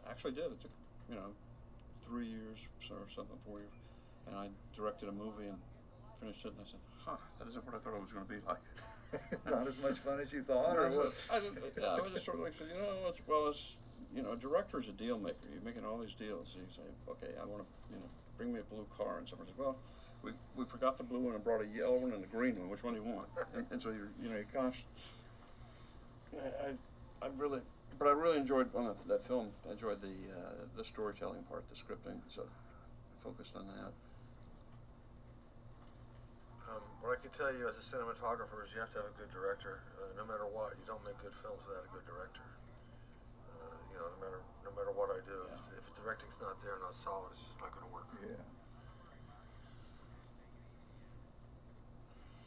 actually did. It took, you know, 3 years or something, 4 years, and I directed a movie and finished it, and I said, that isn't what I thought it was going to be like. Not as much fun as you thought, or what? I was just sort of like, said, you know, it's you know, a director's a deal maker. You're making all these deals. So you say, okay, I want to, you know, bring me a blue car, and somebody says, well, we forgot the blue one and brought a yellow one and a green one. Which one do you want? And so gosh, I really. But I really enjoyed on that film. I enjoyed the storytelling part, the scripting. So I focused on that. What I can tell you as a cinematographer is you have to have a good director. No matter what, you don't make good films without a good director. You know, no matter what I do, if the directing's not there, not solid, it's just not going to work. Yeah.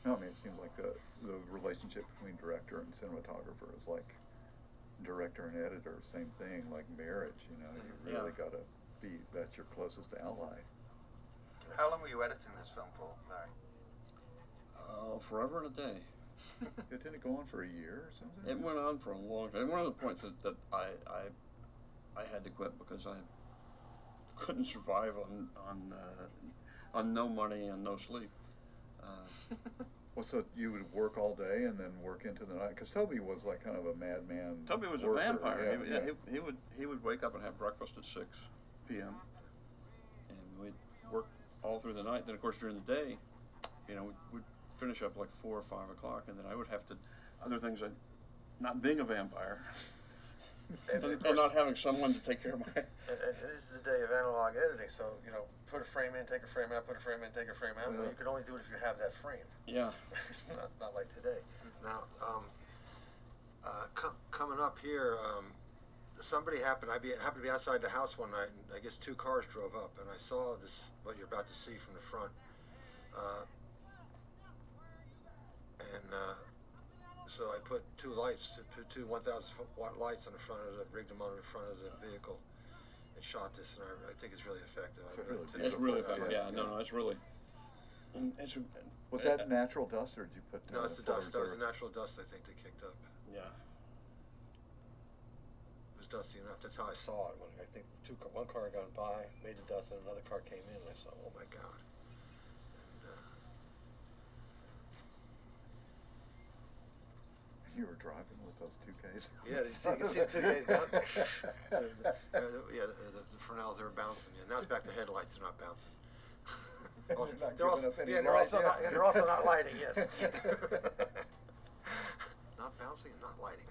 No, I mean, it seems like the relationship between director and cinematographer is like director and editor, same thing, like marriage, you know. You really got to that's your closest ally. How long were you editing this film for, Larry? Forever and a day. It didn't go on for a year or something? It went on for a long time. One of the points that I had to quit because I couldn't survive on no money and no sleep. Well, so you would work all day and then work into the night? Because Toby was like kind of a madman. Toby was worker. a vampire. Yeah. He would wake up and have breakfast at 6 p.m. and we'd work all through the night. Then, of course, during the day, you know, we'd finish up like 4 or 5 o'clock, and then I would have to other things. Not being a vampire, And, of and course, not having someone to take care of my. and this is the day of analog editing, so put a frame in, take a frame out, put a frame in, take a frame out. Well, you can only do it if you have that frame. Yeah. not like today. Now, coming up here, somebody happened to be outside the house one night, and I guess two cars drove up, and I saw this, what you're about to see from the front. So I put two 1,000-watt lights on the front of rigged them on the front of the vehicle, and shot this, and I think it's really effective. It's really effective. Yeah, no, it's really. Was that natural dust, or did you put? No, it's the dust. That was the natural dust. I think they kicked up. Yeah. It was dusty enough. That's how I saw it. When I think one car had gone by, made the dust, and another car came in, and I saw, oh my God. You were driving with those 2Ks. Yeah, you can see the 2Ks bouncing. The Fresnels, they were bouncing. Yeah, now it's back to headlights. They're not bouncing. They're also not lighting. Yes. Not bouncing and not lighting.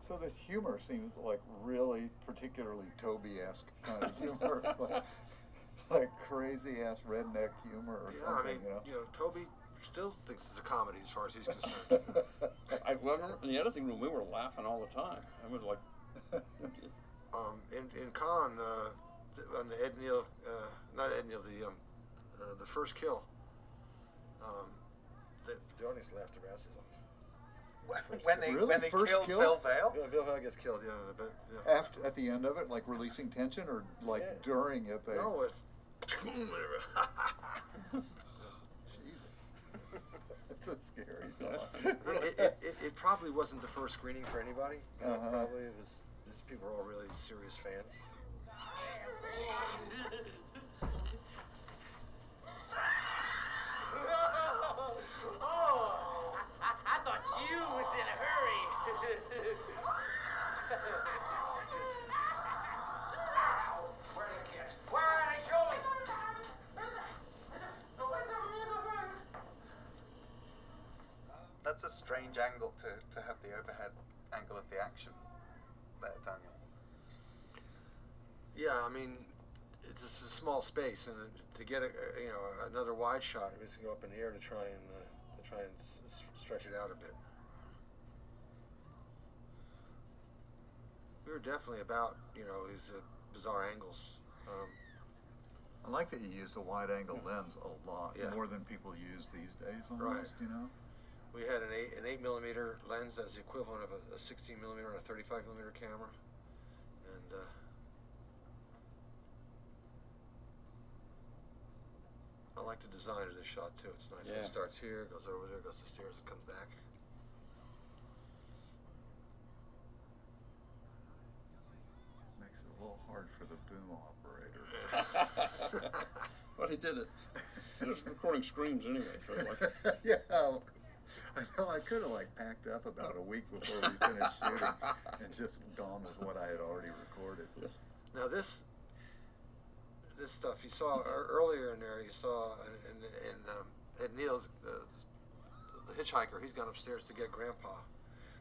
So this humor seems like really particularly Toby-esque kind of humor, like crazy-ass redneck humor or something. I mean, Toby still thinks it's a comedy as far as he's concerned. I remember in the editing room we were laughing all the time. I was like. In Con, on the Ed Neal, not Ed Neal, the first kill, the audience laughed their asses off. When they killed Bill Vale? Bill Vale gets killed, yeah. After, at the end of it, like releasing tension, or like during it, they. No, Jesus. It's a scary thought. It probably wasn't the first screening for anybody. Probably it was. These people are all really serious fans. Oh, I thought you was in a hurry. Where are the kids? Where are they? Show me. That's a strange angle to have the overhead angle of the action there, Daniel. Yeah, I mean, it's just a small space, and to get another wide shot, we just go up in the air to try and stretch it out a bit. We were definitely about these bizarre angles. I like that you used a wide-angle lens a lot, more than people use these days. Almost, right. We had an 8mm lens that's the equivalent of a 16mm and a 35mm camera, and I like the design of this shot too. It's nice. Yeah. It starts here, goes over there, goes to the stairs, and comes back. Makes it a little hard for the boom operator. But he did it. It was recording screams anyway, so like. Yeah. I know I could have packed up about a week before we finished shooting and just gone with what I had already recorded. Now this stuff you saw earlier in there, you saw in Ed Neal's the hitchhiker. He's gone upstairs to get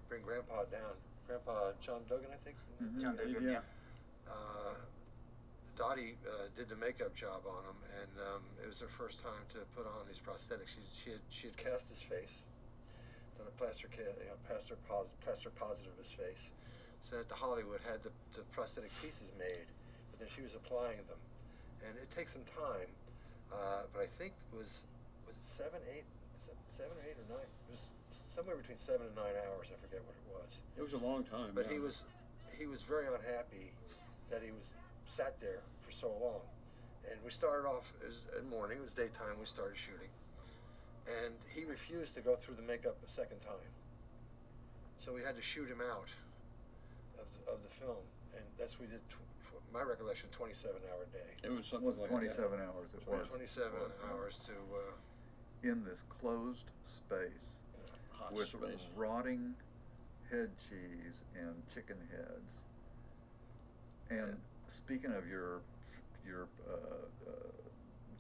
bring Grandpa down. Grandpa John Duggan, I think. Mm-hmm. John Duggan, yeah. Dottie did the makeup job on him, and it was her first time to put on these prosthetics. She had cast his face, done a plaster positive of his face. Sent it to Hollywood, had the prosthetic pieces made, but then she was applying them, and it takes some time. But I think was it 7 or 8 or 9? It was somewhere between 7 and 9 hours. I forget what it was. It was a long time. But yeah. he was very unhappy that he was sat there for so long. And we started off in morning. It was daytime. We started shooting, and he refused to go through the makeup a second time. So we had to shoot him out of the film, and that's we did. My recollection, 27-hour day. It was something like 27 hours. It was 27 hours to. In this closed space hot with space. rotting head cheese and chicken heads. And speaking of your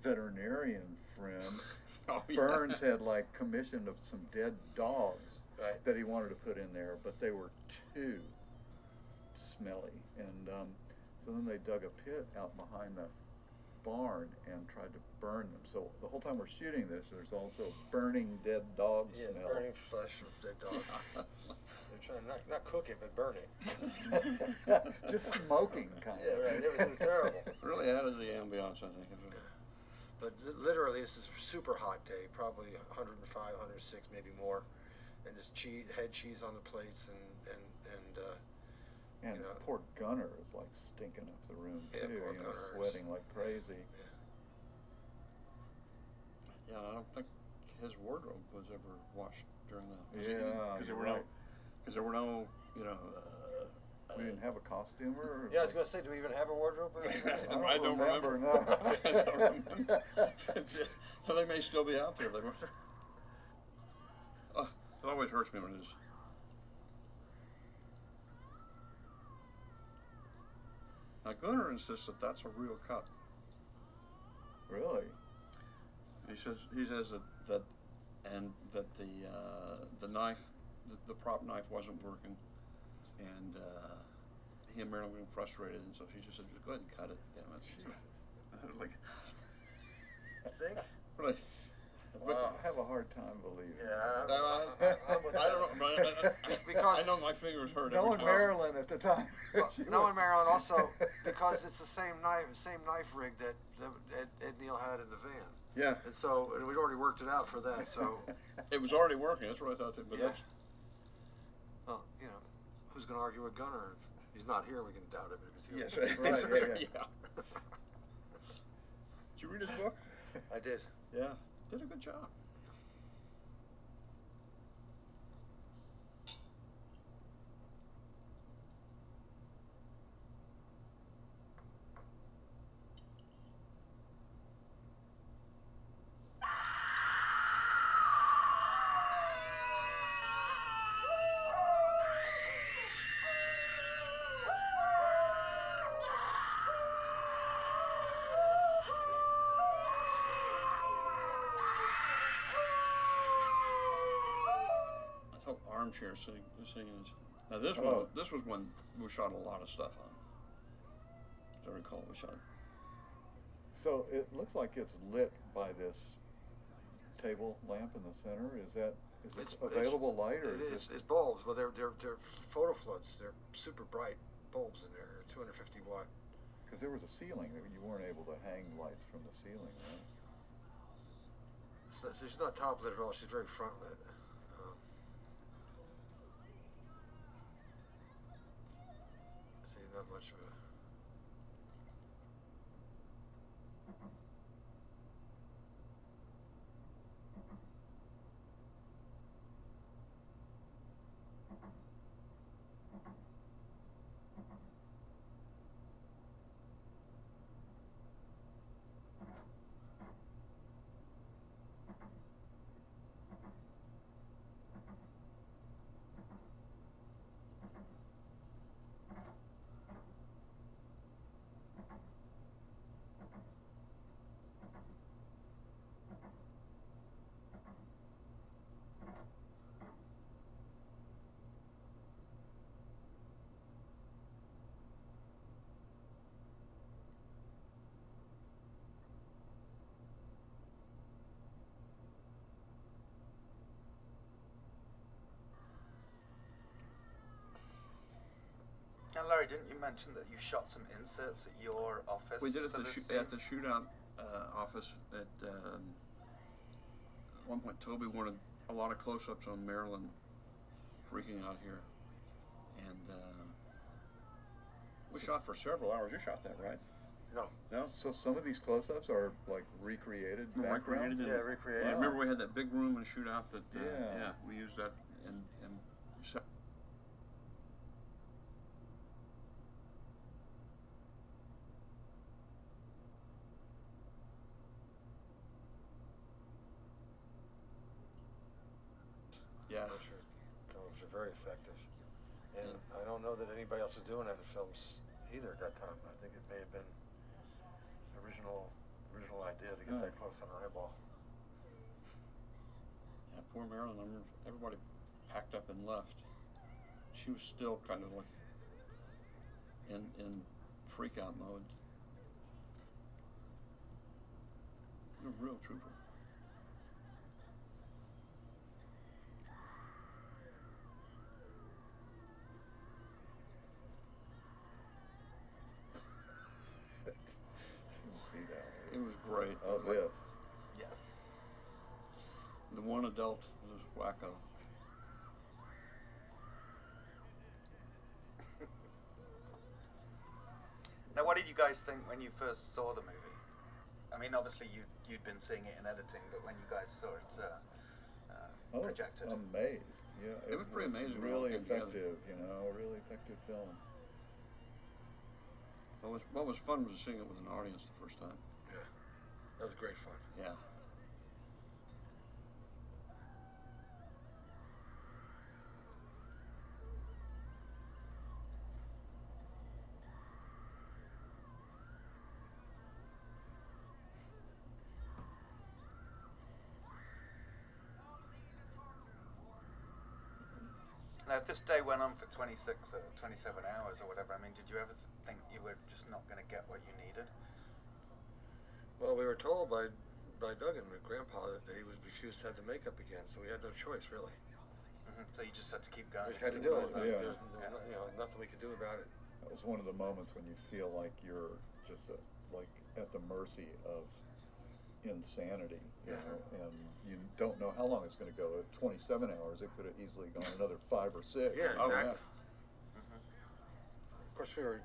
veterinarian friend, Oh, yeah. Burns had like commissioned of some dead dogs Right. that he wanted to put in there, but they were too smelly. And so then they dug a pit out behind the barn and tried to burn them. So the whole time we're shooting this, there's also burning dead dog smell. Burning flesh of dead dogs. They're trying to not cook it, but burn it. Just smoking, kind of. Yeah, right. It was terrible. Really added to the ambiance, I think. But literally, this is a super hot day, probably 105, 106, maybe more, and this head cheese on the plates, and And you know, poor Gunner is like stinking up the room Yeah, too, poor you know, Gunner is- sweating like crazy. Yeah, I don't think his wardrobe was ever washed during the. Yeah, Because there you're were right. no, you know. We didn't have a costumer. Or yeah, I was gonna say, do we even have a wardrobe? I don't remember. No. I don't remember. They may still be out there. They were. It always hurts me when it is. Now Gunnar insists that that's a real cut. Really? He says that the knife, the prop knife wasn't working, and he and Marilyn were getting frustrated, and so she just said, "Just go ahead and cut it." Damn it. Jesus. Like, Think? really. I have a hard time believing. Yeah, I'm with I don't know. Because I know my fingers hurt. Knowing every time. Marilyn at the time. knowing Marilyn also, because it's the same knife rig that Ed Neal had in the van. Yeah. And so, and we'd already worked it out for that. So, It was already working. That's what I thought too. But Yeah. that's well, you know, who's going to argue with Gunnar? If he's not here, we can doubt it. But if he's Yes, here, right, yeah. Did you read his book? I did. Yeah. Did a good job. I thought armchair singing is. Now this was when we shot a lot of stuff on. As I recall, we shot. So it looks like it's lit by this table lamp in the center. Is this It's- available light, or is It's bulbs. Well, they're photo floods. They're super bright bulbs in there. 250 watt. because there was a ceiling that you weren't able to hang lights from the ceiling, right? So she's not top lit at all. She's very front lit. See, not much of a. And Larry, didn't you mention that you shot some inserts at your office? We did it for at this the, scene? at the shootout office. At one point, Toby wanted a lot of close-ups on Marilyn freaking out here, and we shot for several hours. You shot that, right? No. No. So some of these close-ups are like recreated backgrounds. Recreated. Yeah, recreated. Yeah, remember we had that big room and shootout that. Yeah. We used that and. Yeah. Colors are very effective. And I don't know that anybody else was doing that in films either at that time. I think it may have been original idea to get that close on an eyeball. Yeah, poor Marilyn. I remember everybody packed up and left. She was still kind of like in freak out mode. What a real trooper. Didn't see that. It was great. Oh, this. Yeah. The one adult was wacko. Now, what did you guys think when you first saw the movie? I mean, obviously you'd been seeing it in editing, but when you guys saw it I was projected, amazed. Yeah, It was pretty amazing when it all Really came together. effective, you know, really effective film. What was fun was seeing it with an audience the first time. Yeah, that was great fun. Yeah. now if this day went on for 26 or 27 hours or whatever, I mean, did you ever think you were just not going to get what you needed? Well, we were told by Doug and Grandpa that he was refused to have the makeup again, so we had no choice really. So you just had to keep going. We had to until do was it. all done. There's nothing we could do about it. That was one of the moments when you feel like you're just like at the mercy of insanity, you know, and you don't know how long it's going to go. At 27 hours, it could have easily gone another 5 or 6. Yeah, Oh, exactly. yeah. Of course, we were,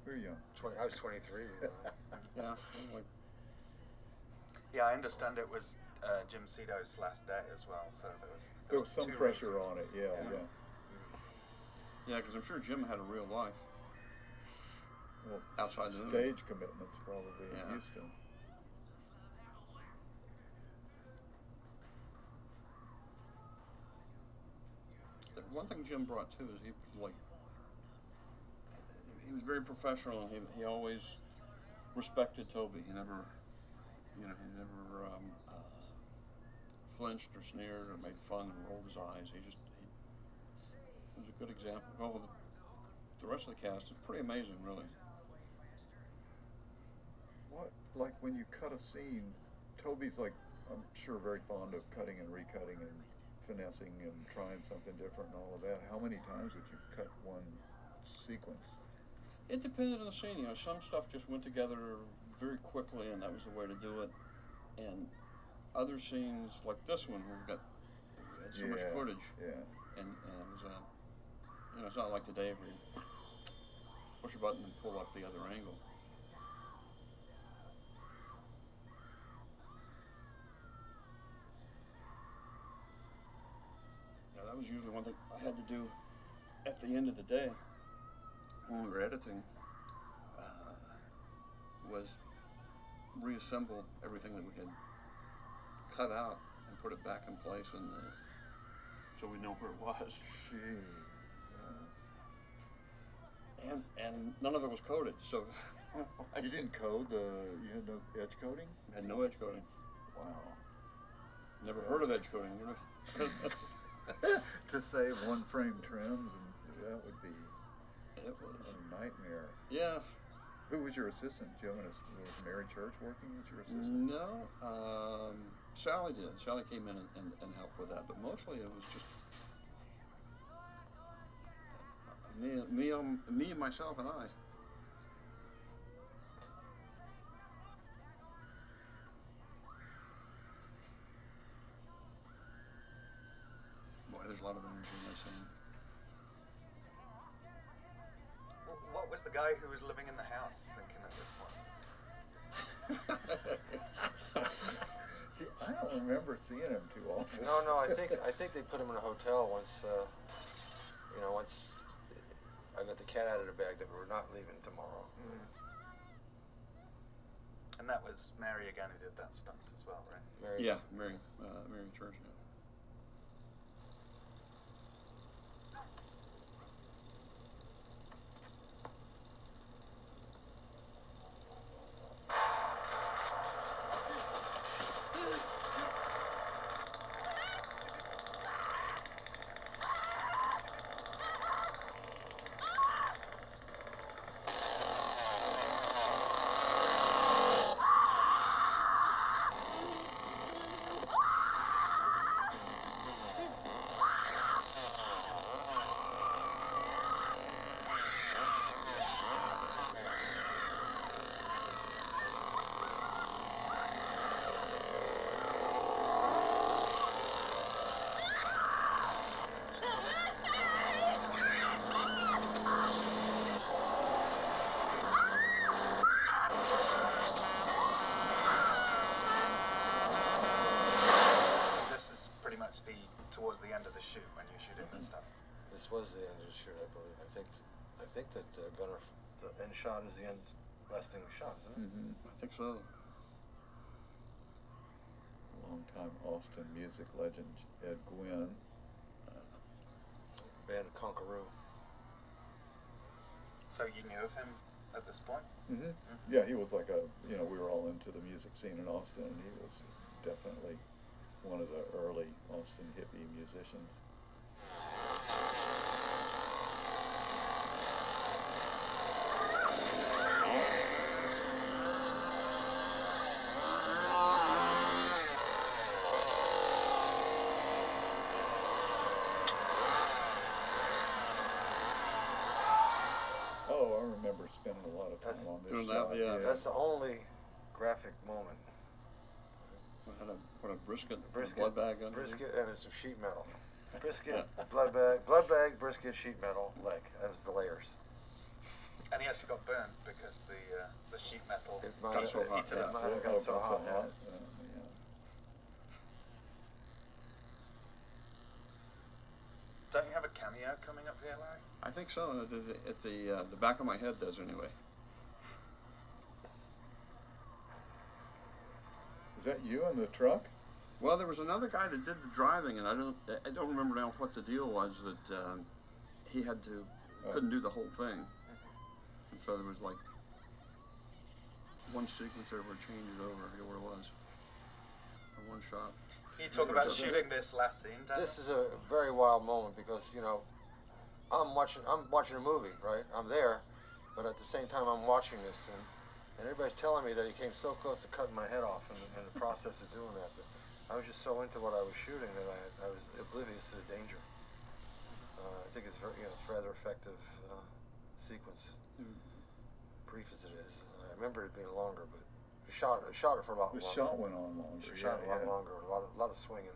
Very young. I was 23. Yeah. Like, Yeah, I understand it was Jim Cito's last day as well, so There was some two pressure reasons. on it, yeah. yeah, because I'm sure Jim had a real life. Well, Outside the movie. stage commitments probably in Yeah. Houston. The one thing Jim brought too is he was very professional. He always respected Toby. He never flinched or sneered or made fun and rolled his eyes. He was a good example. Well, the rest of the cast is pretty amazing, really. What, like when you cut a scene, Toby's like, I'm sure very fond of cutting and recutting and finessing and trying something different and all of that. How many times would you cut one sequence? It depended on the scene. Some stuff just went together very quickly, and that was the way to do it. And other scenes, like this one, we had so much footage, and it was it's not like today where you push a button and pull up the other angle. Yeah, that was usually one thing I had to do at the end of the day when we were editing, was reassemble everything that we had cut out and put it back in place, and so we know where it was. Gee, And none of it was coded, so you didn't code you had no edge coding? had no edge coding. Wow. Never heard of edge coding. To save one frame trims, and that would be It was. a nightmare. Yeah. Who was your assistant? Joe was Mary Church working as your assistant? No, Sally did. Sally came in and helped with that, but mostly it was just me, myself, and I. Boy, there's a lot of energy in this scene. What was the guy who was living in the house thinking at this point? I don't remember seeing him too often. No, I think they put him in a hotel once. Once I got the cat out of the bag that we were not leaving tomorrow. And that was Mary again who did that stunt as well, right? Yeah, Mary Church. Yeah. towards the end of the shoot when you're shooting this stuff. This was the end of the shoot, I believe. I think that Gunner, the end shot is the end, last thing we shot, isn't it? Mm-hmm. I think so. Longtime Austin music legend Ed Gwynn. Band Conqueror. So you knew of him at this point? Mm-hmm. Yeah, he was like we were all into the music scene in Austin, and he was definitely one of the early Austin hippie musicians. Oh, I remember spending a lot of time on this shot. That's the only graphic moment. What a brisket, Brisket, blood bag underneath. brisket, and it's some sheet metal. Brisket, blood bag, brisket, sheet metal, leg. That was the layers. And he actually got burned because the sheet metal It might got have- so it- heated it up. might have got so hot, yeah. Yeah. Don't you have a cameo coming up here, Larry? I think so. At the back of my head does anyway. Is that you in the truck? Well, there was another guy that did the driving, and I don't remember now what the deal was that he had to couldn't do the whole thing, and so there was like one sequence there where it changes over. I forget what it was. Or one shot. You talk about shooting this last scene, Daniel? This is a very wild moment because I'm watching a movie, right? I'm there, but at the same time I'm watching this, and everybody's telling me that he came so close to cutting my head off in the process of doing that. But I was just so into what I was shooting that I was oblivious to the danger. I think it's it's rather effective sequence, brief as it is. I remember it being longer, but we shot it for a lot longer. The shot went on longer. We shot it a lot longer, a lot of swinging.